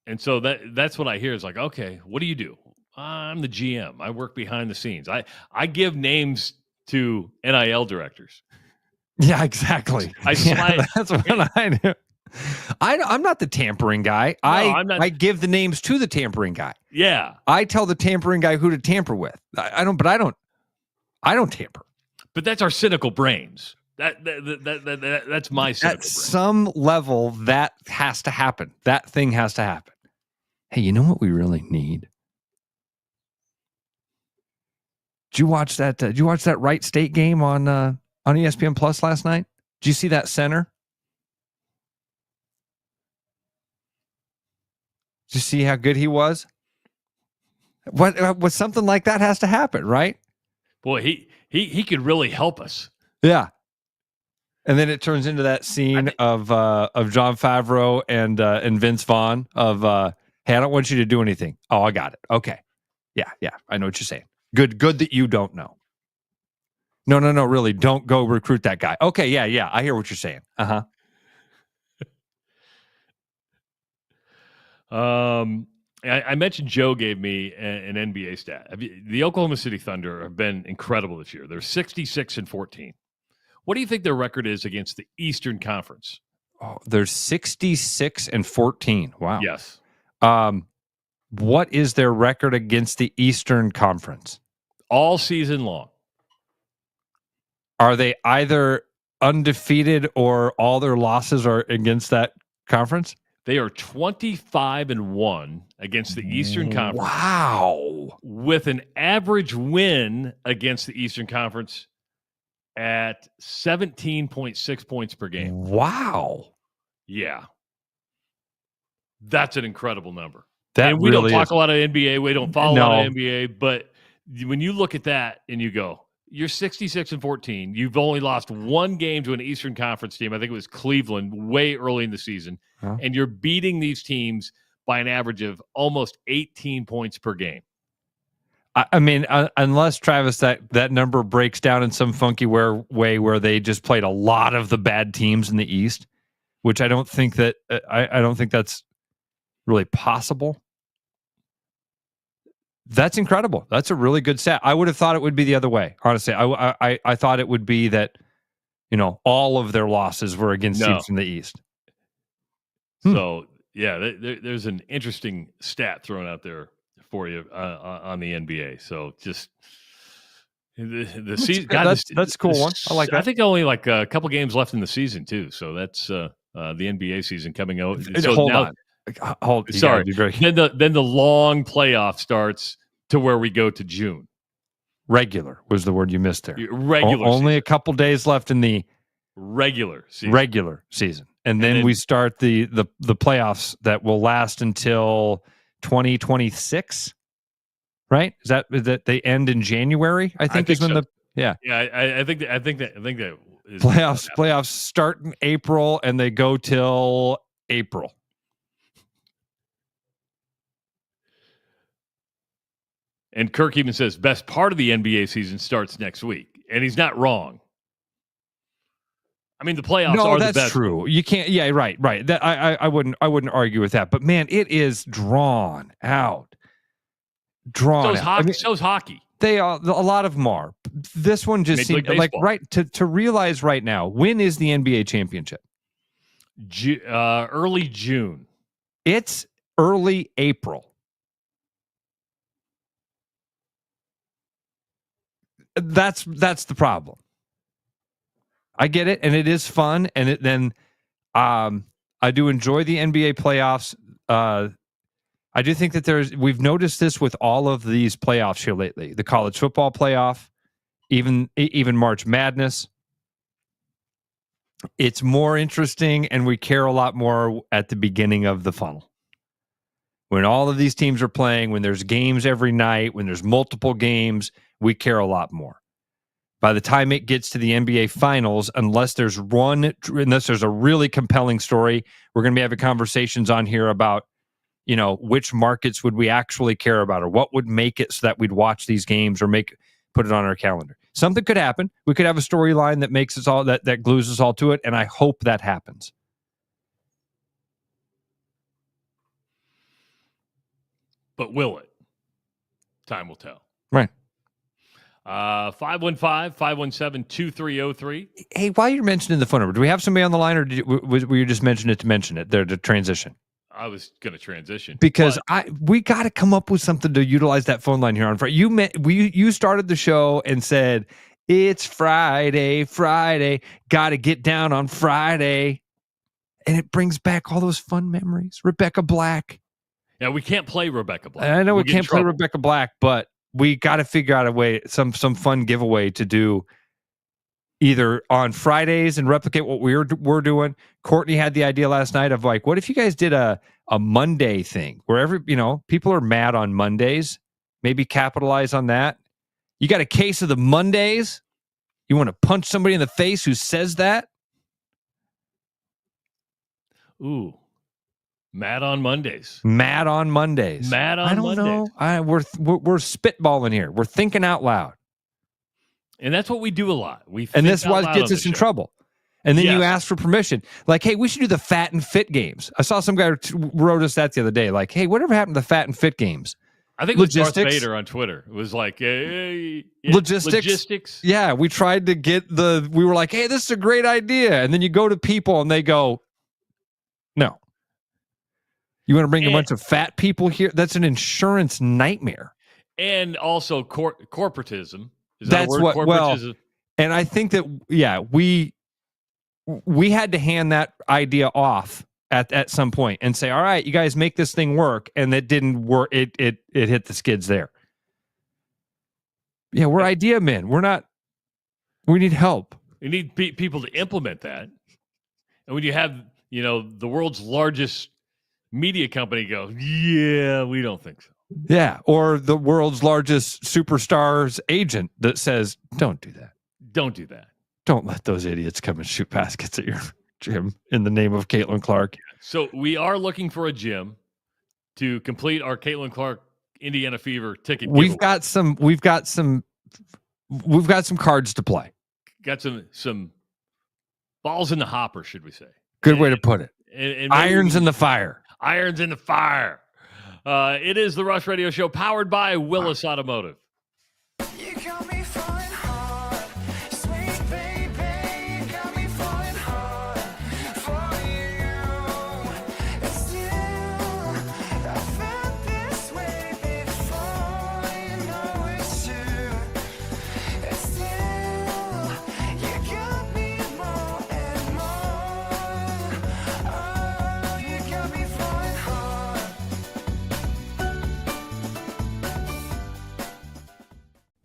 And so that's what I hear is like, okay, what do you do? I'm the GM. I work behind the scenes. I give names to NIL directors. Yeah, exactly. That's what I do. I'm not the tampering guy. No, I'm not. I give the names to the tampering guy. Yeah. I tell the tampering guy who to tamper with. I don't tamper. But that's our cynical brains. That's my cynical At brain. some level, that has to happen. That thing has to happen. Hey, you know what we really need? Did you watch that Wright State game on ESPN Plus last night? Did you see that center? Did you see how good he was? What something like that has to happen, right? Boy, he could really help us. Yeah. And then it turns into that scene of Jon Favreau and Vince Vaughn of hey, I don't want you to do anything. Oh, I got it. Okay. Yeah, I know what you're saying. Good that you don't know. No, really, don't go recruit that guy. Okay, yeah, I hear what you're saying. I mentioned Joe gave me an NBA stat. The Oklahoma City Thunder have been incredible this year. They're 66-14. What do you think their record is against the Eastern Conference? Oh, they're 66-14. Wow. Yes. What is their record against the Eastern Conference? All season long. Are they either undefeated or all their losses are against that conference? They are 25-1 against the Eastern Conference. Wow. With an average win against the Eastern Conference at 17.6 points per game. Wow. Yeah. That's an incredible number. That and we really don't talk is. a lot of NBA. We don't follow a lot of NBA. But when you look at that and you go, you're 66-14. You've only lost one game to an Eastern Conference team. I think it was Cleveland way early in the season. Huh? And you're beating these teams by an average of almost 18 points per game. I mean, unless, Travis, that number breaks down in some funky way where they just played a lot of the bad teams in the East, which I don't think that I don't think that's really possible. That's incredible. That's a really good stat. I would have thought it would be the other way. Honestly, I thought it would be that, all of their losses were against teams from the East. So, yeah, there's an interesting stat thrown out there for you on the NBA. So just the season. That's a cool one. I like that. I think only like a couple games left in the season too. So that's the NBA season coming out. So Hold on. Sorry. Then the long playoff starts to where we go to June. Regular was the word you missed there. Regular. Only a couple days left in the regular season. And then we start the playoffs that will last until 2026. Right? Is that they end in January? I think is when so. Yeah, I think that is playoffs start in April and they go till April. And Kirk even says best part of the NBA season starts next week, and he's not wrong. I mean, the playoffs are the best. No, that's true. You can't. Yeah, right. That I wouldn't argue with that. But man, it is drawn out. So's hockey. They are, a lot of them are. This one just seemed like to realize right now. When is the NBA championship? Early June. It's early April. That's the problem. I get it, and it is fun, and I do enjoy the NBA playoffs. I do think that we've noticed this with all of these playoffs here lately. The college football playoff, even March Madness. It's more interesting, and we care a lot more at the beginning of the funnel. When all of these teams are playing, when there's games every night, when there's multiple games, we care a lot more. By the time it gets to the NBA Finals, unless there's a really compelling story, we're going to be having conversations on here about, which markets would we actually care about, or what would make it so that we'd watch these games or put it on our calendar. Something could happen. We could have a storyline that makes us all that glues us all to it, and I hope that happens. But will it? Time will tell. Right. 515-517-2303. Hey, while you're mentioning the phone number, do we have somebody on the line, or were you just mentioning it to mention it there to transition? I was going to transition because we got to come up with something to utilize that phone line here on Friday. You started the show and said it's Friday, got to get down on Friday, and it brings back all those fun memories. Rebecca Black. Yeah, we can't play Rebecca Black. I know we can't play Rebecca Black, but we got to figure out a way, some fun giveaway to do either on Fridays and replicate what we're doing. Courtney had the idea last night of like, what if you guys did a Monday thing where people are mad on Mondays, maybe capitalize on that. You got a case of the Mondays. You want to punch somebody in the face who says that? Ooh. Mad on Mondays. Mad on Mondays. Mad on Mondays. I don't know. We're spitballing here. We're thinking out loud. And that's what we do a lot. And this is what gets us in trouble. And then you ask for permission. Like, hey, we should do the Fat and Fit games. I saw some guy wrote us that the other day. Like, hey, whatever happened to the Fat and Fit games? I think it was Darth Vader on Twitter. It was like, logistics. Yeah, we tried to we were like, hey, this is a great idea. And then you go to people and they go, no. You want to bring a bunch of fat people here? That's an insurance nightmare. And also corporatism. Is That's that a word? Well, and I think that, we had to hand that idea off at some point and say, all right, you guys make this thing work. And that didn't work. It hit the skids there. Yeah, we're idea men. We need help. You need people to implement that. And when you have, the world's largest media company go, yeah, we don't think so. Yeah, or the world's largest superstar's agent that says, don't do that. Don't do that. Don't let those idiots come and shoot baskets at your gym in the name of Caitlin Clark. So we are looking for a gym to complete our Caitlin Clark Indiana Fever ticket. We've got some cards to play. Got some balls in the hopper, should we say? Good way to put it. And irons in the fire. Irons in the fire. It is the Rush Radio Show powered by Willis Automotive.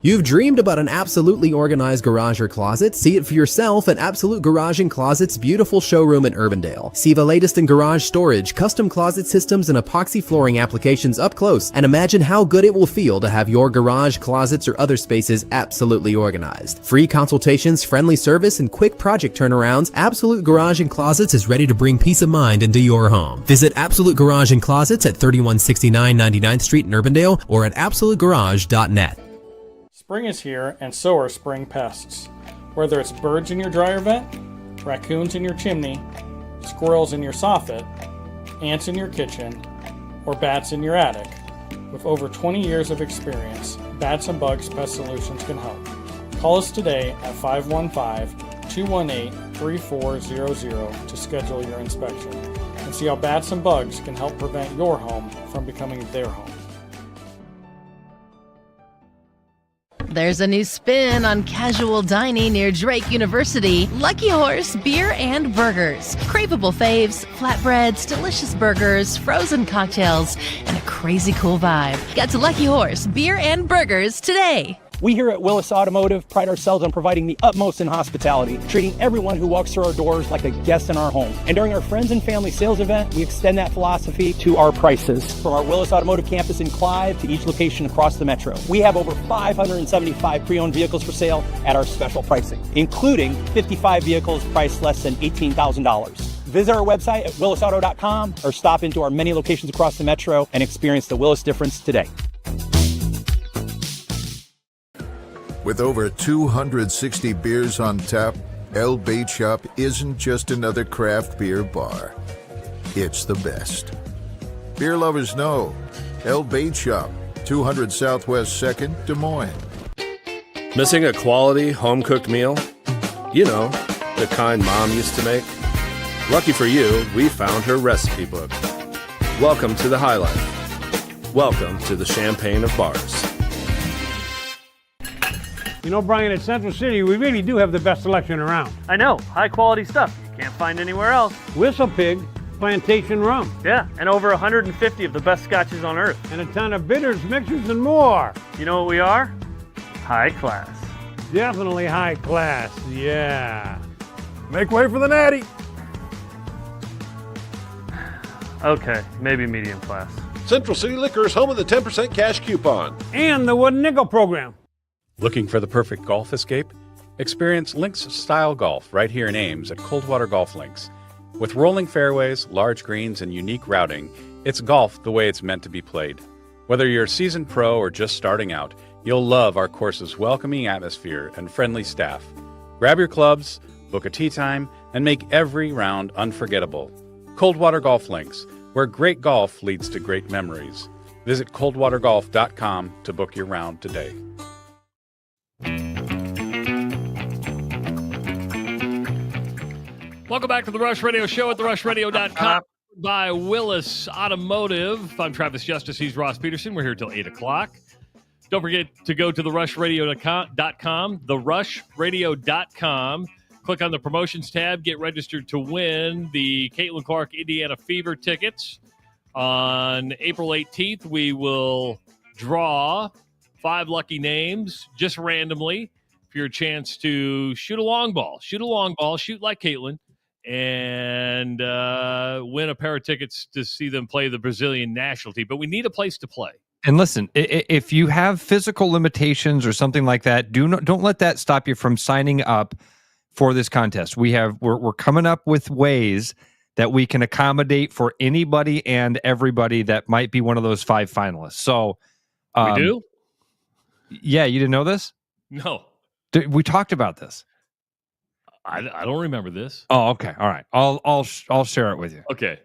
You've dreamed about an absolutely organized garage or closet? See it for yourself at Absolute Garage & Closet's beautiful showroom in Urbandale. See the latest in garage storage, custom closet systems, and epoxy flooring applications up close, and imagine how good it will feel to have your garage, closets, or other spaces absolutely organized. Free consultations, friendly service, and quick project turnarounds, Absolute Garage & Closets is ready to bring peace of mind into your home. Visit Absolute Garage & Closets at 3169 99th Street in Urbandale or at absolutegarage.net. Spring is here, and so are spring pests. Whether it's birds in your dryer vent, raccoons in your chimney, squirrels in your soffit, ants in your kitchen, or bats in your attic, with over 20 years of experience, Bats and Bugs Pest Solutions can help. Call us today at 515-218-3400 to schedule your inspection and see how Bats and Bugs can help prevent your home from becoming their home. There's a new spin on casual dining near Drake University. Lucky Horse Beer and Burgers. Craveable faves, flatbreads, delicious burgers, frozen cocktails, and a crazy cool vibe. Get to Lucky Horse Beer and Burgers today. We here at Willis Automotive pride ourselves on providing the utmost in hospitality, treating everyone who walks through our doors like a guest in our home. And during our Friends and Family Sales event, we extend that philosophy to our prices. From our Willis Automotive campus in Clive to each location across the metro. We have over 575 pre-owned vehicles for sale at our special pricing, including 55 vehicles priced less than $18,000. Visit our website at willisauto.com or stop into our many locations across the metro and experience the Willis difference today. With over 260 beers on tap, El Bait Shop isn't just another craft beer bar. It's the best. Beer lovers know El Bait Shop, 200 Southwest 2nd, Des Moines. Missing a quality home-cooked meal? You know, the kind Mom used to make? Lucky for you, we found her recipe book. Welcome to the High Life. Welcome to the Champagne of Bars. You know, Brian, at Central City, we really do have the best selection around. I know, high quality stuff you can't find anywhere else. Whistle Pig Plantation Rum. Yeah, and over 150 of the best scotches on earth. And a ton of bitters, mixers, and more. You know what we are? High class. Definitely high class, yeah. Make way for the natty. Okay, maybe medium class. Central City Liquors, home of the 10% cash coupon. And the Wooden Nickel program. Looking for the perfect golf escape? Experience Links Style Golf right here in Ames at Coldwater Golf Links. With rolling fairways, large greens, and unique routing, it's golf the way it's meant to be played. Whether you're a seasoned pro or just starting out, you'll love our course's welcoming atmosphere and friendly staff. Grab your clubs, book a tee time, and make every round unforgettable. Coldwater Golf Links, where great golf leads to great memories. Visit coldwatergolf.com to book your round today. Welcome back to the Rush Radio Show at therushradio.com by Willis Automotive. I'm Travis Justice. He's Ross Peterson. We're here till 8 o'clock. Don't forget to go to therushradio.com, therushradio.com. Click on the promotions tab. Get registered to win the Caitlin Clark Indiana Fever tickets. On April 18th, we will draw 5 lucky names just randomly for your chance to shoot a long ball. Shoot like Caitlin, and win a pair of tickets to see them play the Brazilian national team. But we need a place to play. And listen, if you have physical limitations or something like that, don't let that stop you from signing up for this contest. We're coming up with ways that we can accommodate for anybody and everybody that might be one of those 5 finalists. So we do? Yeah, you didn't know this? No. We talked about this. I don't remember this. Oh, okay. All right. I'll share it with you. Okay.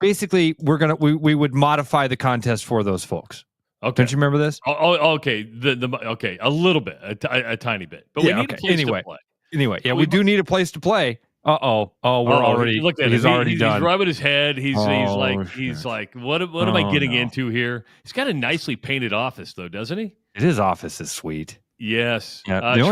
Basically, we would modify the contest for those folks. Okay. Don't you remember this? Oh, okay. Okay, a little bit, a tiny bit, but we need a place to play. Anyway, yeah, we do need a place to play. We're already. Look at he's him. already done. He's rubbing his head. He's like, what am I getting into here? He's got a nicely painted office, though, doesn't he? His office is sweet. Yes. Yeah. The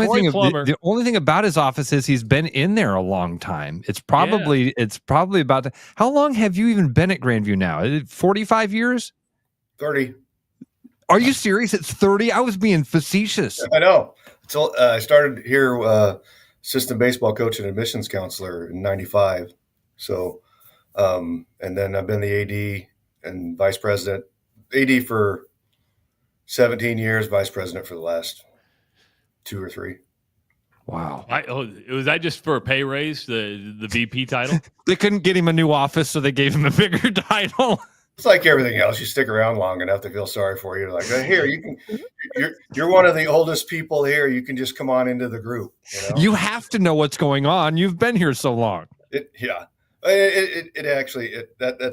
only thing about his office is he's been in there a long time. It's probably about how long have you even been at Grandview now? 45 years? 30. Are you serious? It's 30? I was being facetious. I know. So I started here assistant baseball coach and admissions counselor in 95. So and then I've been the AD and vice president. AD for 17 years, vice president for the last 2 or 3. Wow. Was that just for a pay raise, the VP title? They couldn't get him a new office, so they gave him a bigger title. It's like everything else. You stick around long enough, they feel sorry for you. They're like, here, you're one of the oldest people here. You can just come on into the group. You have to know what's going on. You've been here so long. That's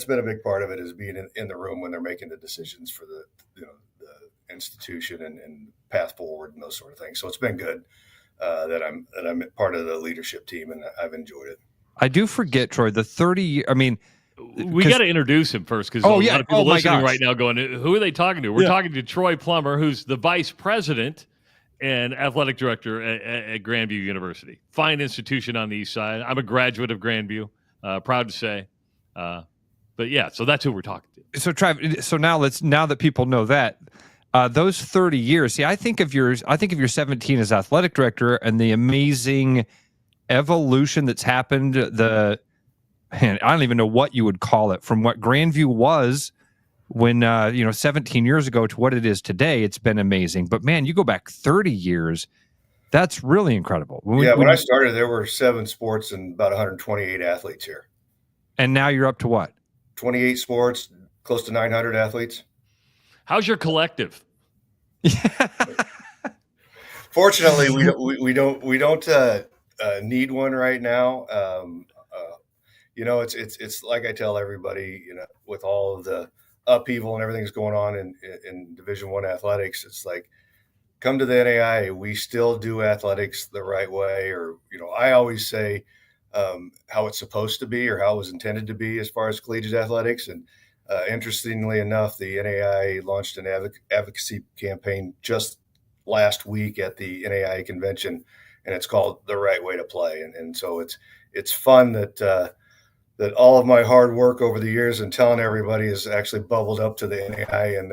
been a big part of it, is being in the room when they're making the decisions for the institution and path forward and those sort of things. So it's been good that I'm part of the leadership team, and I've enjoyed it. I do forget, Troy, the 30 year. I mean, we got to introduce him first, because a lot of people listening right now going, who are they talking to? We're talking to Troy Plummer, who's the vice president and athletic director at Grandview University. Fine institution on the east side. I'm a graduate of Grandview, proud to say. But yeah, so that's who we're talking to. So Trav, now that people know that, those 30 years, see, I think of your 17 as athletic director and the amazing evolution that's happened. I don't even know what you would call it, from what Grandview was when 17 years ago to what it is today. It's been amazing. But man, you go back 30 years, that's really incredible. When I started, there were 7 sports and about 128 athletes here. And now you're up to what? 28 sports, close to 900 athletes. How's your collective? Fortunately, we don't need one right now. It's like I tell everybody, with all of the upheaval and everything that's going on in Division I athletics, it's like, come to the NAIA. We still do athletics the right way, or I always say how it's supposed to be, or how it was intended to be as far as collegiate athletics. And interestingly enough, the NAIA launched an advocacy campaign just last week at the NAIA convention, and it's called The Right Way to Play. And so it's fun that all of my hard work over the years and telling everybody has actually bubbled up to the NAIA, and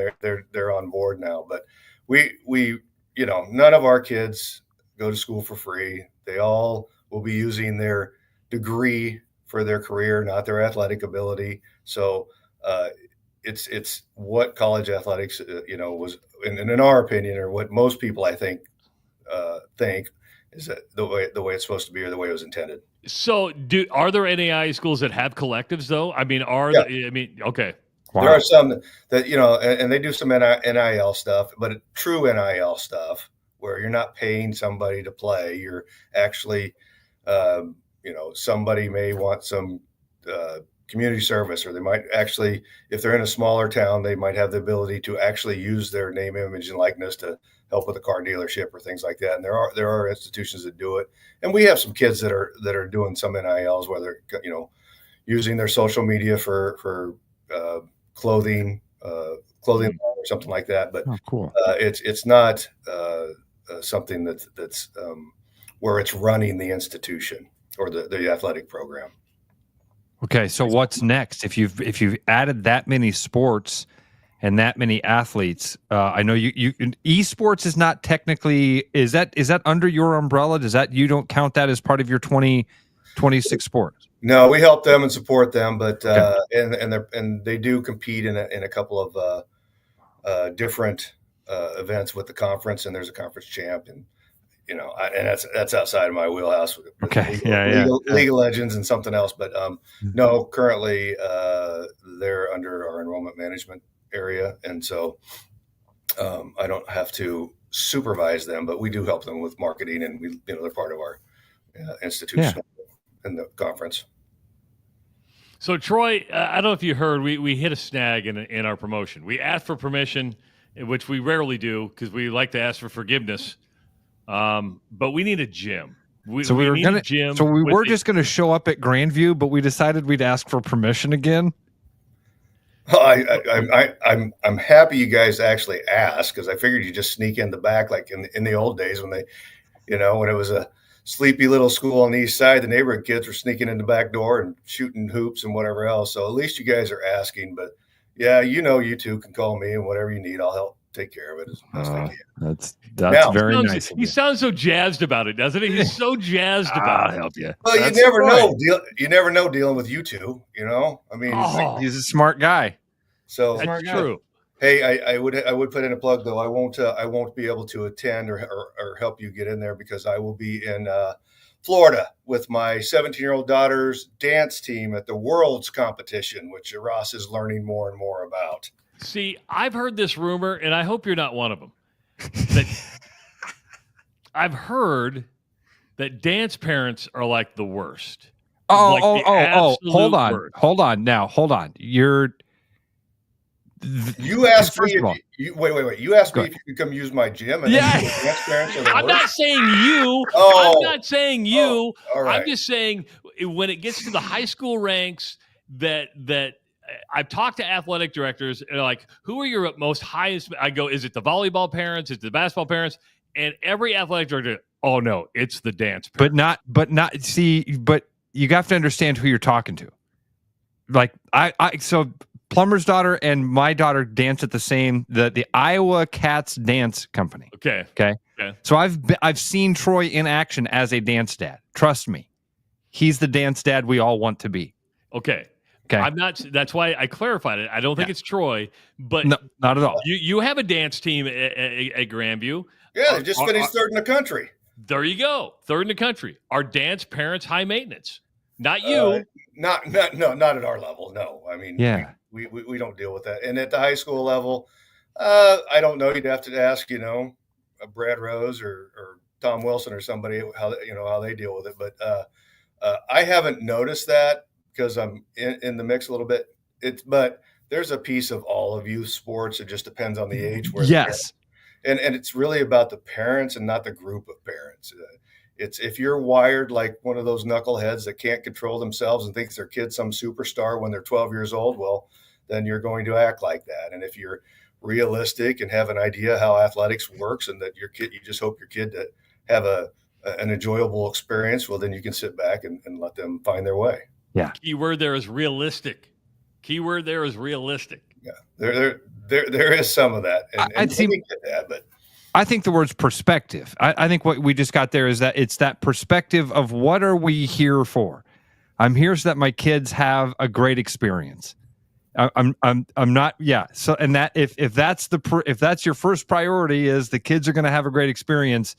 they're on board now. But we none of our kids go to school for free. They all will be using their degree for their career, not their athletic ability. So it's what college athletics, was, in our opinion, or what most people I think is that the way it's supposed to be, or the way it was intended. So, are there NAI schools that have collectives though? I mean, okay. Wow. There are some that and they do some NIL stuff, but true NIL stuff where you're not paying somebody to play. You're actually, somebody may want some community service, or they might actually, if they're in a smaller town, they might have the ability to actually use their name, image, and likeness to help with a car dealership or things like that. And there are institutions that do it. And we have some kids that are doing some NILs where they're, using their social media for clothing or something like that. But cool. It's not something that's where it's running the institution or the athletic program. Okay, so what's next? If you've added that many sports and that many athletes, I know you esports is not technically, is that under your umbrella? Does that, you don't count that as part of your 26 sports? No, we help them and support them, but and they do compete in a couple of different events with the conference, and there's a conference champ, and and that's outside of my wheelhouse. Okay, League of Legends and something else, but no, currently they're under our enrollment management area, and so I don't have to supervise them, but we do help them with marketing, and they're part of our institution in the conference. So Troy, I don't know if you heard, we hit a snag in our promotion. We asked for permission, which we rarely do because we like to ask for forgiveness. But we need a gym. We need a gym. So we were just going to show up at Grandview, but we decided we'd ask for permission again. I'm happy you guys actually asked, because I figured you just sneak in the back like in the old days when they, when it was a sleepy little school on the east side, the neighborhood kids were sneaking in the back door and shooting hoops and whatever else. So at least you guys are asking. But yeah, you two can call me, and whatever you need, I'll help take care of it as best I can. That's very nice. He sounds so jazzed about it, doesn't he? He's so jazzed about it. I'll help you. Well, you never know. You never know dealing with you two. I mean, he's a smart guy. So that's true. Hey, I would put in a plug though. I won't be able to attend or help you get in there because I will be in Florida with my 17-year-old daughter's dance team at the World's competition, which Ross is learning more and more about. See, I've heard this rumor, and I hope you're not one of them. I've heard that dance parents are like the worst. Hold on. You asked me. Wait. You asked me if you could come use my gym. And dance parents are the I'm worst? not saying you. Oh. I'm not saying you. All right. I'm just saying when it gets to the high school ranks that I've talked to athletic directors and they're like, who are your most highest? I go, is it the volleyball parents? Is it the basketball parents? And every athletic director, oh no, it's the dance parents. But you have to understand who you're talking to. Like so Plumber's daughter and my daughter dance at the Iowa Cats Dance Company. Okay. So I've seen Troy in action as a dance dad. Trust me. He's the dance dad we all want to be. Okay. I'm not. That's why I clarified it. I don't think it's Troy, but no, not at all. You have a dance team at Grandview. Yeah, they just finished third in the country. There you go, third in the country. Are dance parents high maintenance? Not you. Not at our level. No, I mean, we don't deal with that. And at the high school level, I don't know. You'd have to ask, Brad Rose or Tom Wilson or somebody how they deal with it. But I haven't noticed that, because I'm in the mix a little bit. But there's a piece of all of youth sports. It just depends on the age. And it's really about the parents and not the group of parents. It's if you're wired like one of those knuckleheads that can't control themselves and thinks their kid's some superstar when they're 12 years old, well, then you're going to act like that. And if you're realistic and have an idea how athletics works and that you just hope your kid to have an enjoyable experience, well, then you can sit back and let them find their way. Yeah. Keyword there is realistic. Yeah. There is some of that. And I get that, but I think the word's perspective. I think what we just got there is that it's that perspective of what are we here for? I'm here so that my kids have a great experience. I'm not. Yeah. So, and that if that's your first priority is the kids are going to have a great experience,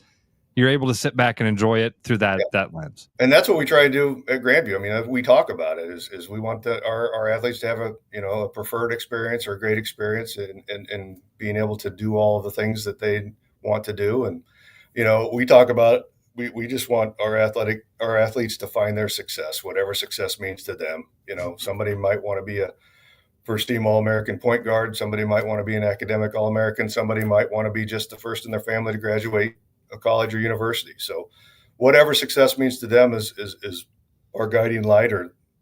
you're able to sit back and enjoy it through that lens. And that's what we try to do at Grandview. I mean, we talk about it is we want our athletes to have a preferred experience or a great experience and being able to do all of the things that they want to do. And, we talk about we just want our athletes to find their success, whatever success means to them. Somebody might want to be a first team All-American point guard. Somebody might want to be an academic All-American. Somebody might want to be just the first in their family to graduate a college or university. So whatever success means to them is our guiding light,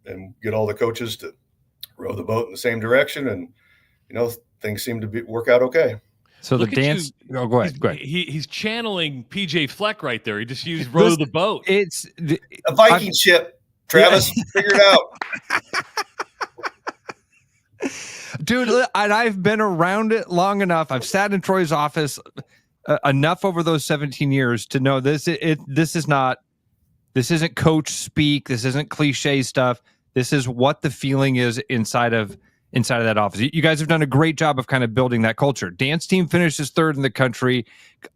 and get all the coaches to row the boat in the same direction. And, things seem to work out okay. So Look the dance. Oh, go ahead. Go ahead. He's channeling PJ Fleck right there. He just used row the boat. It's a Viking ship. Travis, figure it out. Dude, and I've been around it long enough. I've sat in Troy's office enough over those 17 years to know this isn't coach speak. This isn't cliche stuff. This is what the feeling is inside of that office. You guys have done a great job of kind of building that culture. Dance team finishes third in the country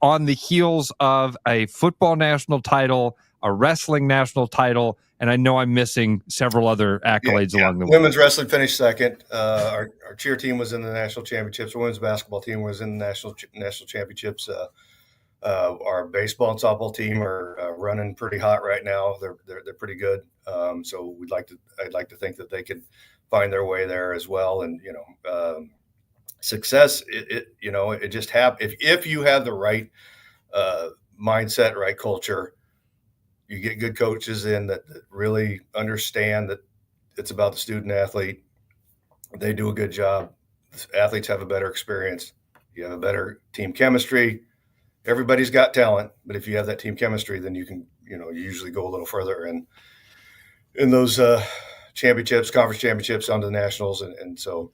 on the heels of a football national title, a wrestling national title, and I know I'm missing several other accolades along the way. Women's wrestling finished second. Our cheer team was in the national championships. Our women's basketball team was in the national championships. Our baseball and softball team are running pretty hot right now. They're pretty good. So I'd like to think that they could find their way there as well. And success, it just happens if you have the right mindset, right culture. You get good coaches in that really understand that it's about the student athlete. They do a good job. Athletes have a better experience. You have a better team chemistry. Everybody's got talent, but if you have that team chemistry, then you can, you usually go a little further in those championships, conference championships, onto the nationals. And so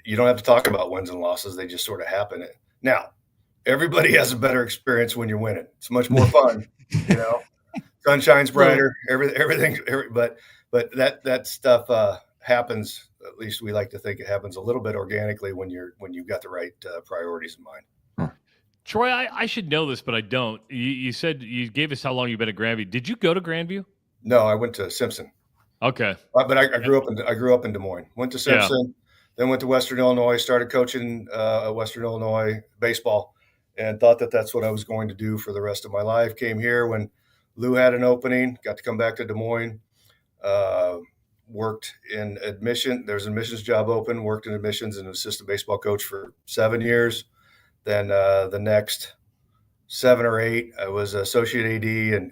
you don't have to talk about wins and losses. They just sort of happen. Now, everybody has a better experience when you're winning. It's much more fun, sun shines brighter, but that stuff happens. At least we like to think it happens a little bit organically when you've got the right priorities in mind. Troy, I should know this, but I don't. You said you gave us how long you've been at Grandview. Did you go to Grandview? No, I went to Simpson. Okay, but I grew up in Des Moines. Went to Simpson, then went to Western Illinois. Started coaching Western Illinois baseball, and thought that that's what I was going to do for the rest of my life. Came here when Lou had an opening. Got to come back to Des Moines. Worked in admission. There's an admissions job open. Worked in admissions and assistant baseball coach for 7 years. Then the next 7 or 8, I was associate AD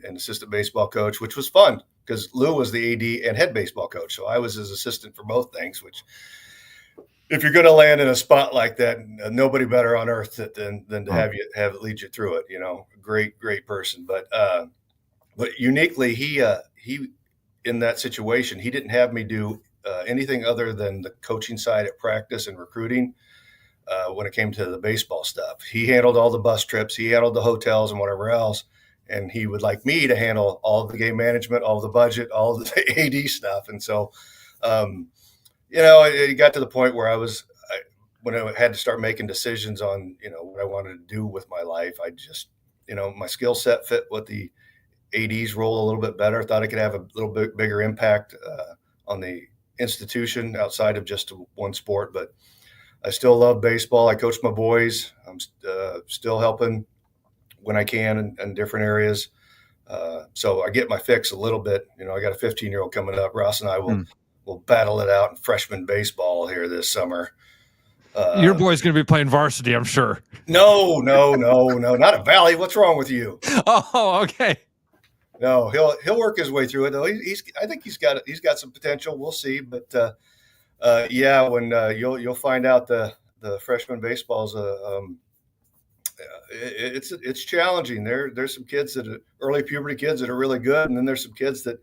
and assistant baseball coach, which was fun because Lou was the AD and head baseball coach. So I was his assistant for both things, which if you're going to land in a spot like that, nobody better on earth than to have it lead you through it. Great person. But uniquely, he in that situation, he didn't have me do anything other than the coaching side at practice and recruiting. When it came to the baseball stuff, he handled all the bus trips, he handled the hotels and whatever else. And he would like me to handle all of the game management, all of the budget, all of the AD stuff. And so, it got to the point where when I had to start making decisions on, what I wanted to do with my life, I just, my skill set fit what the AD's role a little bit better. Thought I could have a little bit bigger impact on the institution outside of just one sport, but I still love baseball. I coach my boys. I'm still helping when I can in different areas. So I get my fix a little bit. I got a 15-year-old coming up. Ross and I will battle it out in freshman baseball here this summer. Your boy's going to be playing varsity, I'm sure. No, not a Valley. What's wrong with you? Oh, okay. No, he'll work his way through it though. I think he's got some potential. We'll see, but when you'll find out the freshman baseball's it's challenging. There's some kids that are early puberty kids that are really good, and then there's some kids that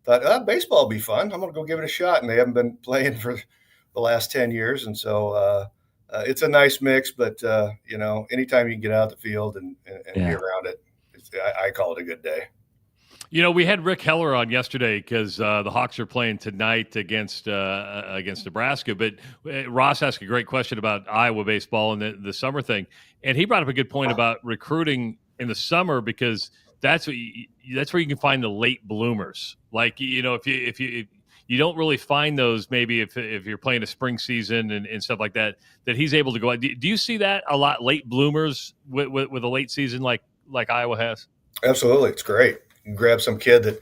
thought baseball will be fun. I'm going to go give it a shot, and they haven't been playing for the last 10 years, and so it's a nice mix. But anytime you can get out the field and be around it, I call it a good day. We had Rick Heller on yesterday because the Hawks are playing tonight against Nebraska. But Ross asked a great question about Iowa baseball and the summer thing, and he brought up a good point about recruiting in the summer because that's where you can find the late bloomers. Like, if you don't really find those, maybe if you're playing a spring season and stuff like that he's able to go out. Do you see that a lot, late bloomers with a late season like Iowa has? Absolutely. It's great. You can grab some kid that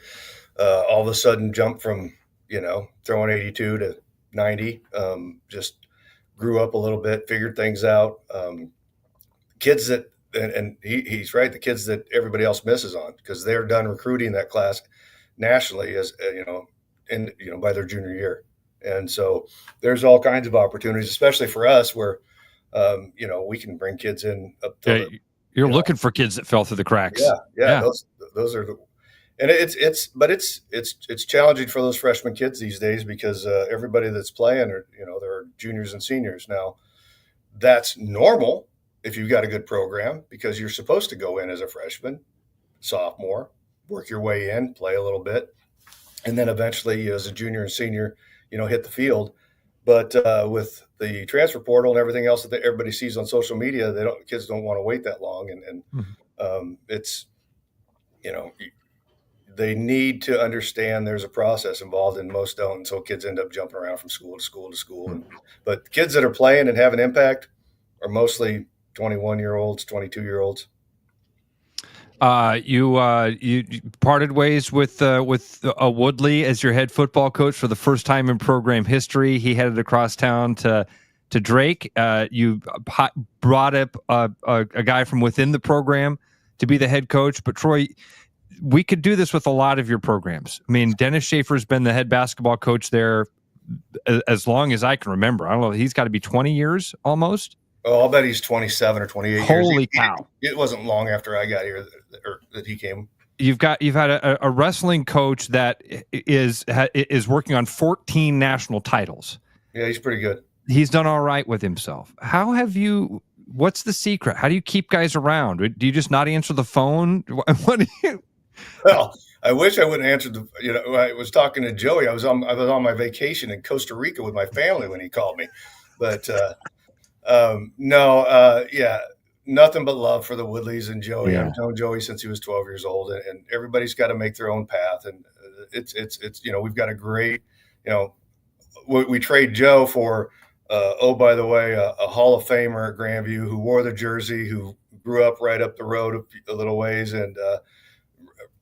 all of a sudden jumped from, throwing 82 to 90, just grew up a little bit, figured things out. Kids that, and he's right, the kids that everybody else misses on because they're done recruiting that class nationally as, by their junior year. And so there's all kinds of opportunities, especially for us where, we can bring kids in up to you're looking for kids that fell through the cracks. Yeah. Those are and it's challenging for those freshman kids these days because everybody that's playing are, they're juniors and seniors. Now that's normal if you've got a good program because you're supposed to go in as a freshman, sophomore, work your way in, play a little bit, and then eventually as a junior and senior, hit the field. But with the transfer portal and everything else that everybody sees on social media, kids don't want to wait that long. And it's, they need to understand there's a process involved, and most don't. And so kids end up jumping around from school to school to school. But kids that are playing and have an impact are mostly 21-year-olds, 22-year-olds. You parted ways with Woodley as your head football coach for the first time in program history. He headed across town to Drake. You brought up a guy from within the program to be the head coach. But Troy, we could do this with a lot of your programs. I mean, Dennis Schaefer's been the head basketball coach there as long as I can remember. I don't know. He's got to be 20 years almost. Oh, I'll bet he's 27 or 28 years. Holy cow. It wasn't long after I got here that he came. You've had a wrestling coach that is working on 14 national titles. Yeah, he's pretty good. He's done all right with himself. What's the secret? How do you keep guys around? Do you just not answer the phone? What do you? Well, I wish I wouldn't answer I was talking to Joey. I was on my vacation in Costa Rica with my family when he called me. But nothing but love for the Woodleys and Joey. Yeah. I've known Joey since he was 12 years old, and everybody's got to make their own path. And it's we've got a great, we trade Joe for, by the way, a Hall of Famer at Grandview who wore the jersey, who grew up right up the road a little ways, and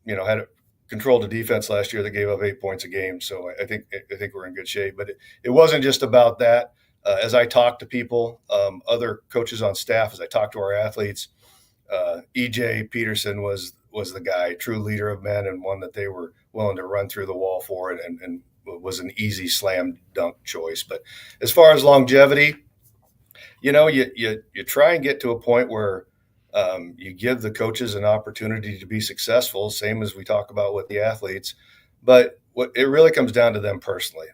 had controlled the defense last year that gave up 8 points a game. So I think we're in good shape. But it wasn't just about that. As I talk to people, other coaches on staff, as I talk to our athletes, EJ Peterson was the guy, true leader of men, and one that they were willing to run through the wall for, and was an easy slam dunk choice. But as far as longevity, you try and get to a point where you give the coaches an opportunity to be successful, same as we talk about with the athletes. But what it really comes down to them personally,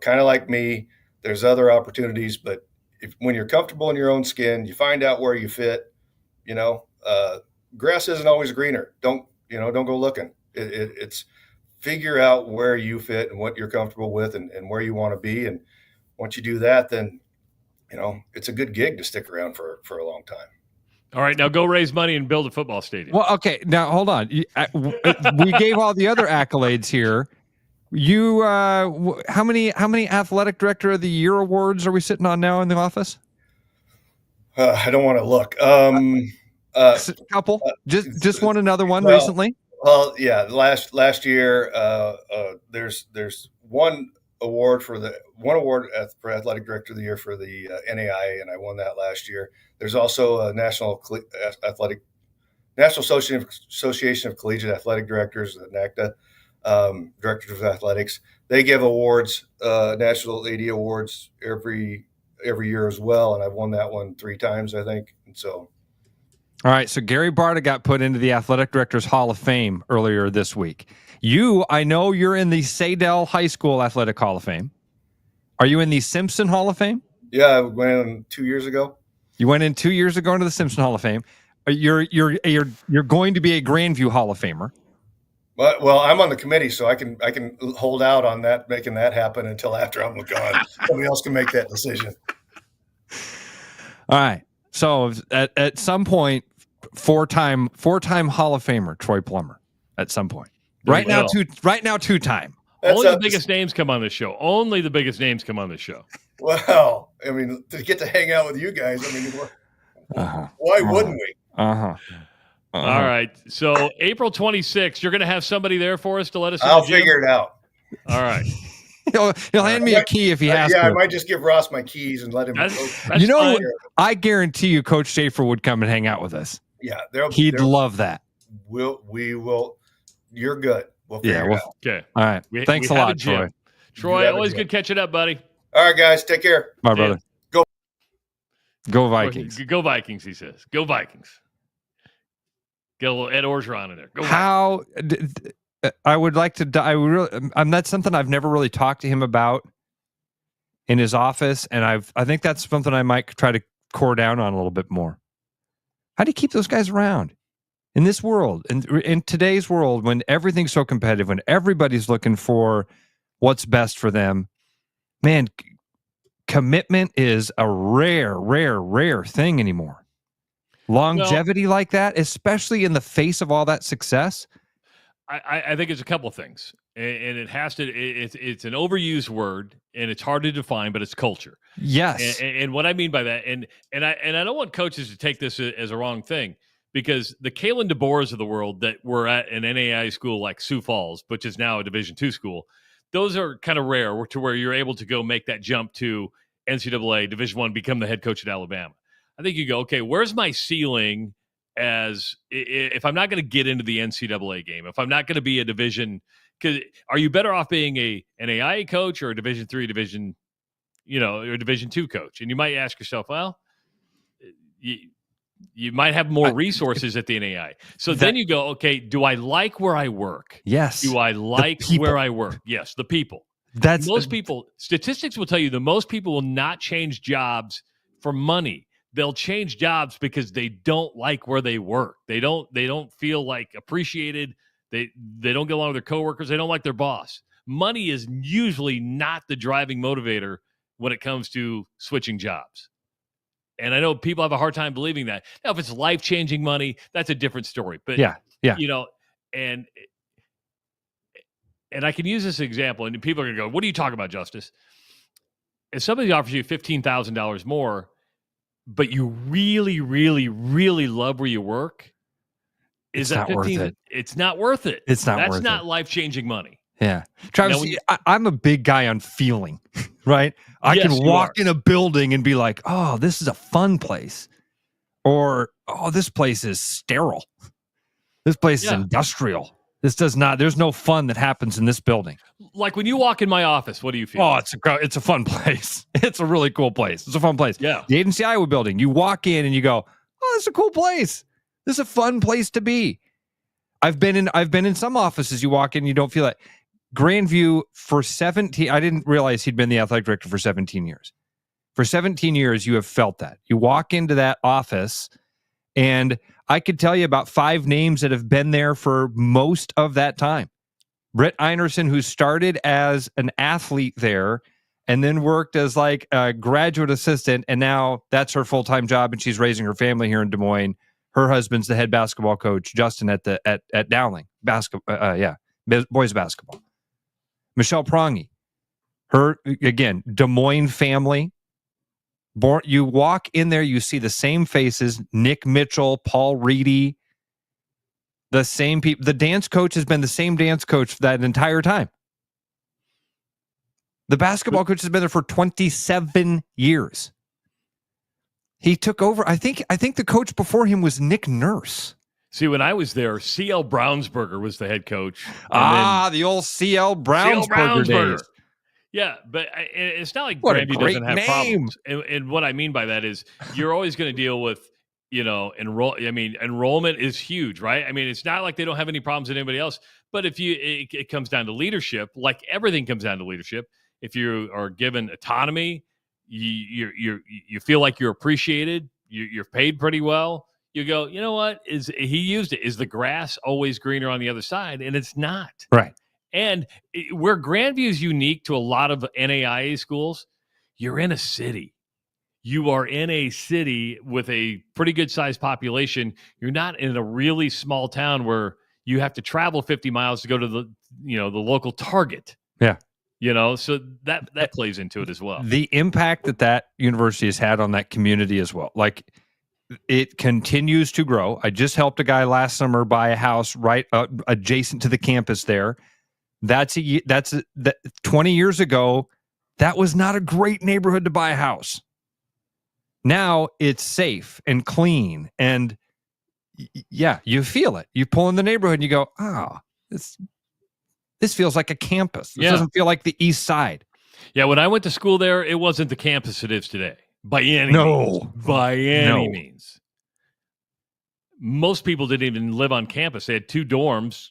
kind of like me. There's other opportunities, but when you're comfortable in your own skin, you find out where you fit. Grass isn't always greener. Don't go looking. It's figure out where you fit and what you're comfortable with and where you want to be. And once you do that, then it's a good gig to stick around for a long time. All right, now go raise money and build a football stadium. Well, okay, now hold on. We gave all the other accolades here. You, how many athletic director of the year awards are we sitting on now in the office? I don't want to look. A couple. Just won another one recently. Well, yeah. Last year, there's one award for athletic director of the year for the NAIA, and I won that last year. There's also a National Association of Collegiate Athletic Directors, the NACDA. Directors of athletics, they give awards, national AD awards every year as well, and I've won that one 3 times, I think. And so, all right. So Gary Barta got put into the Athletic Directors Hall of Fame earlier this week. I know you're in the Sadell High School Athletic Hall of Fame. Are you in the Simpson Hall of Fame? Yeah, I went in 2 years ago. You went in 2 years ago into the Simpson Hall of Fame. You're going to be a Grandview Hall of Famer. Well, I'm on the committee, so I can hold out on that, making that happen until after I'm gone. Somebody else can make that decision. All right. So at some point, four-time Hall of Famer Troy Plummer at some point. Right now, two-time. Only the biggest names come on this show. Only the biggest names come on this show. Well, I mean, to get to hang out with you guys, I mean, why wouldn't we? All right. So April 26th, you're going to have somebody there for us to let us know. I'll figure it out. All right. He'll hand me a key if he has to. Yeah, I might just give Ross my keys and let him. You know what? I guarantee you Coach Schaefer would come and hang out with us. Yeah. He'd love that. We will. You're good. We'll figure it out. Okay. All right. Thanks a lot, Troy. Troy, always good catching up, buddy. All right, guys. Take care. Bye, brother. Go Vikings. Go Vikings, he says. Go Vikings. Get a little Ed Orgeron in there. Go Vikings. I would like to. That's something I've never really talked to him about in his office, and I think that's something I might try to core down on a little bit more. How do you keep those guys around in this world, in today's world, when everything's so competitive, when everybody's looking for what's best for them? Man, commitment is a rare thing anymore. Longevity like that, especially in the face of all that success. I think it's a couple of things, and it has to. It's an overused word, and it's hard to define, but it's culture. Yes, and what I mean by that, and I don't want coaches to take this as a wrong thing, because the Kalen DeBoers of the world that were at an NAIA school like Sioux Falls, which is now a Division II school, those are kind of rare to where you're able to go make that jump to NCAA Division I, become the head coach at Alabama. I think you go, okay, where's my ceiling? As if I'm not going to get into the NCAA game, if I'm not going to be a division, because are you better off being an AIA coach or a Division III, or Division II coach? And you might ask yourself, well, you might have more resources at the NAIA. So then you go, okay, do I like where I work? Yes. Do I like where I work? Yes, the people. Most people, statistics will tell you that most people will not change jobs for money. They'll change jobs because they don't like where they work. They don't feel like appreciated. They don't get along with their coworkers. They don't like their boss. Money is usually not the driving motivator when it comes to switching jobs. And I know people have a hard time believing that. Now, if it's life-changing money, that's a different story. But yeah. And I can use this example, and people are going to go, "What are you talking about, Justice?" If somebody offers you $15,000 more, but you really, really, really love where you work, is that 15? It's not worth it. It's not worth it. That's not life-changing money. Yeah. Travis, I'm a big guy on feeling, right? I can walk in a building and be like, oh, this is a fun place. Or, oh, this place is sterile. This place is industrial. There's no fun that happens in this building. Like when you walk in my office, what do you feel? Oh, it's a fun place. It's a really cool place. It's a fun place. Yeah. The Agency Iowa building, you walk in and you go, oh, it's a cool place. This is a fun place to be. I've been in some offices, you walk in, you don't feel that. Grandview for 17, I didn't realize he'd been the athletic director for 17 years. For 17 years, you have felt that. You walk into that office, and I could tell you about 5 names that have been there for most of that time. Britt Einerson, who started as an athlete there and then worked as like a graduate assistant, and now that's her full-time job, and she's raising her family here in Des Moines. Her husband's the head basketball coach, Justin, at Dowling boys basketball. Michelle Prongy, her, again, Des Moines family. You walk in there, you see the same faces, Nick Mitchell, Paul Reedy, the same people. The dance coach has been the same dance coach for that entire time. The basketball coach has been there for 27 years. He took over. I think the coach before him was Nick Nurse. See, when I was there, C.L. Brownsberger was the head coach. The old C.L. Brownsberger days. Yeah, but it's not like Grandview doesn't have problems. And what I mean by that is you're always going to deal with, enrollment is huge, right? I mean, it's not like they don't have any problems with anybody else. But if it comes down to leadership, like everything comes down to leadership. If you are given autonomy, you feel like you're appreciated, you're paid pretty well. You go, you know what? Is the grass always greener on the other side? And it's not. Right. And where Grandview is unique to a lot of NAIA schools, you're in a city. you are in a city with a pretty good sized population. You're not in a really small town where you have to travel 50 miles to go to the local Target. Yeah. So that plays into it as well. The impact that university has had on that community as well. Like, it continues to grow. I just helped a guy last summer buy a house right adjacent to the campus there. That's 20 years ago. That was not a great neighborhood to buy a house. Now it's safe and clean, and yeah, you feel it. You pull in the neighborhood and you go, oh, this feels like a campus. This doesn't feel like the East Side. Yeah, when I went to school there, it wasn't the campus it is today. By any means. Most people didn't even live on campus. They had 2 dorms,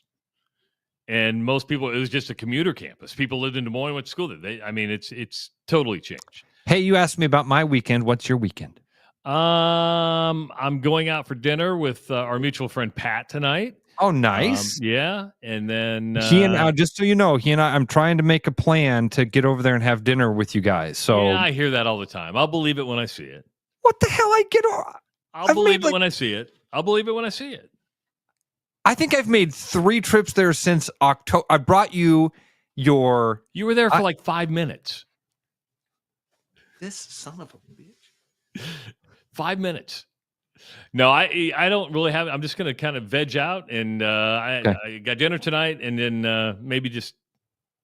and most people, it was just a commuter campus. People lived in Des Moines, went to school there. It's totally changed. Hey, you asked me about my weekend. What's your weekend? I'm going out for dinner with our mutual friend Pat tonight. Oh, nice. Yeah, and then he and I, just so you know, I'm trying to make a plan to get over there and have dinner with you guys. So yeah, I hear that all the time. I'll believe it when I see it. What the hell? I'll believe it when I see it. I'll believe it when I see it. I think I've made 3 trips there since October. I brought you You were there for like 5 minutes. This son of a bitch. 5 minutes. No, I don't really have. I'm just going to kind of veg out, and I got dinner tonight, and then maybe just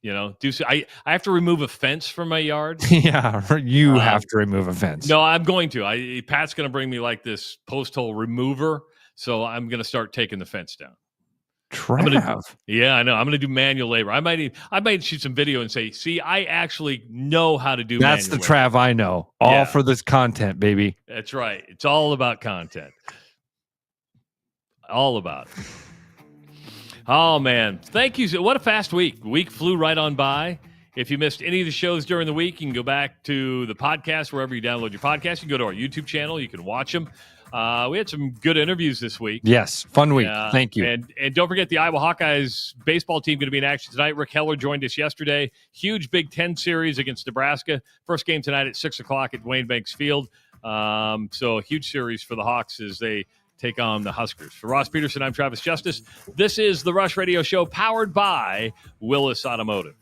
do. I have to remove a fence from my yard. Yeah, you have to remove a fence. No, I'm going to. Pat's going to bring me like this post hole remover, so I'm going to start taking the fence down. Yeah, I know. I'm going to do manual labor. I might shoot some video and say, see, I actually know how to do That's the manual labor. Trav I know. All for this content, baby. That's right. It's all about content. All about it. Oh, man. Thank you. What a fast week. The week flew right on by. If you missed any of the shows during the week, you can go back to the podcast, wherever you download your podcast. You can go to our YouTube channel. You can watch them. We had some good interviews this week. Yes, fun week. Thank you. And don't forget the Iowa Hawkeyes baseball team going to be in action tonight. Rick Heller joined us yesterday. Huge Big Ten series against Nebraska. First game tonight at 6 o'clock at Dwayne Banks Field. So a huge series for the Hawks as they take on the Huskers. For Ross Peterson, I'm Travis Justice. This is the Rush Radio Show powered by Willis Automotive.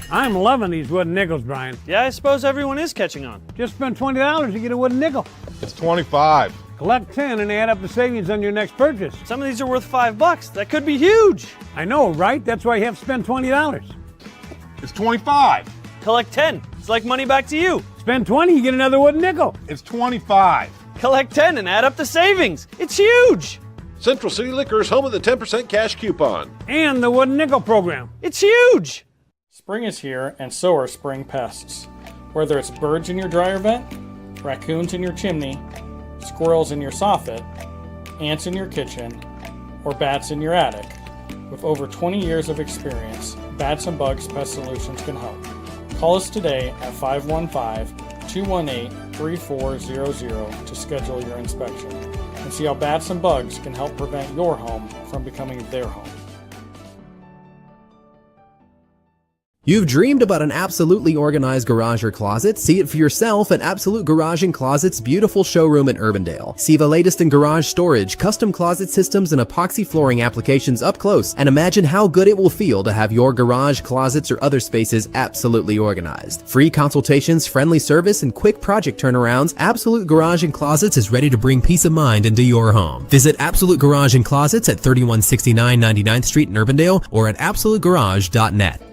I'm loving these wooden nickels, Brian. Yeah, I suppose everyone is catching on. Just spend $20 to get a wooden nickel. It's 25. Collect 10 and add up the savings on your next purchase. Some of these are worth $5. That could be huge. I know, right? That's why you have to spend $20. It's 25. Collect 10. It's like money back to you. Spend 20, you get another wooden nickel. It's 25. Collect 10 and add up the savings. It's huge. Central City Liquor is home of the 10% cash coupon. And the wooden nickel program. It's huge. Spring is here, and so are spring pests. Whether it's birds in your dryer vent, raccoons in your chimney, squirrels in your soffit, ants in your kitchen, or bats in your attic. With over 20 years of experience, Bats and Bugs Pest Solutions can help. Call us today at 515-218-3400 to schedule your inspection and see how bats and bugs can help prevent your home from becoming their home. You've dreamed about an absolutely organized garage or closet? See it for yourself at Absolute Garage & Closet's beautiful showroom in Urbandale. See the latest in garage storage, custom closet systems, and epoxy flooring applications up close, and imagine how good it will feel to have your garage, closets, or other spaces absolutely organized. Free consultations, friendly service, and quick project turnarounds, Absolute Garage & Closets is ready to bring peace of mind into your home. Visit Absolute Garage & Closets at 3169 99th Street in Urbandale or at absolutegarage.net.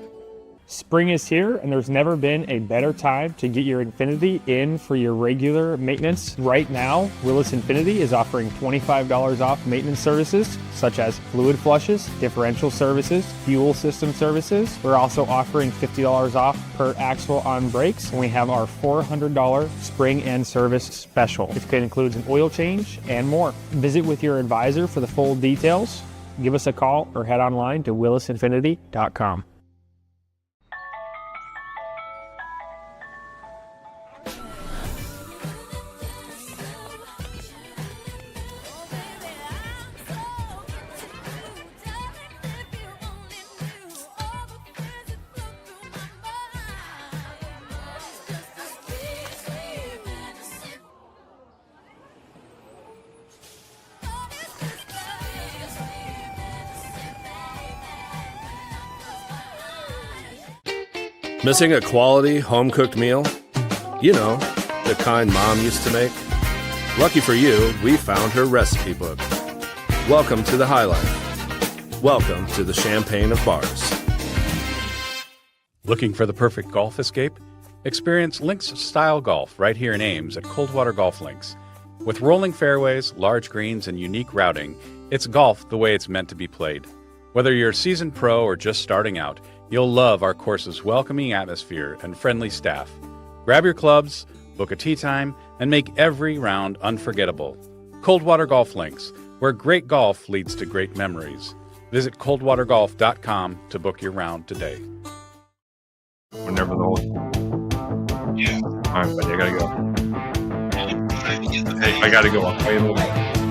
Spring is here, and there's never been a better time to get your Infinity in for your regular maintenance. Right now, Willis Infinity is offering $25 off maintenance services, such as fluid flushes, differential services, fuel system services. We're also offering $50 off per axle on brakes, and we have our $400 spring end service special. It includes an oil change and more. Visit with your advisor for the full details. Give us a call or head online to willisinfinity.com. Missing a quality home-cooked meal? You know, the kind Mom used to make? Lucky for you, we found her recipe book. Welcome to the High Life. Welcome to the champagne of bars. Looking for the perfect golf escape? Experience links-style golf right here in Ames at Coldwater Golf Links. With rolling fairways, large greens, and unique routing, it's golf the way it's meant to be played. Whether you're a seasoned pro or just starting out, you'll love our course's welcoming atmosphere and friendly staff. Grab your clubs, book a tee time, and make every round unforgettable. Coldwater Golf Links, where great golf leads to great memories. Visit coldwatergolf.com to book your round today. Whenever the whole... Yeah. All right, buddy, I gotta go. I gotta go. I'll play a little bit.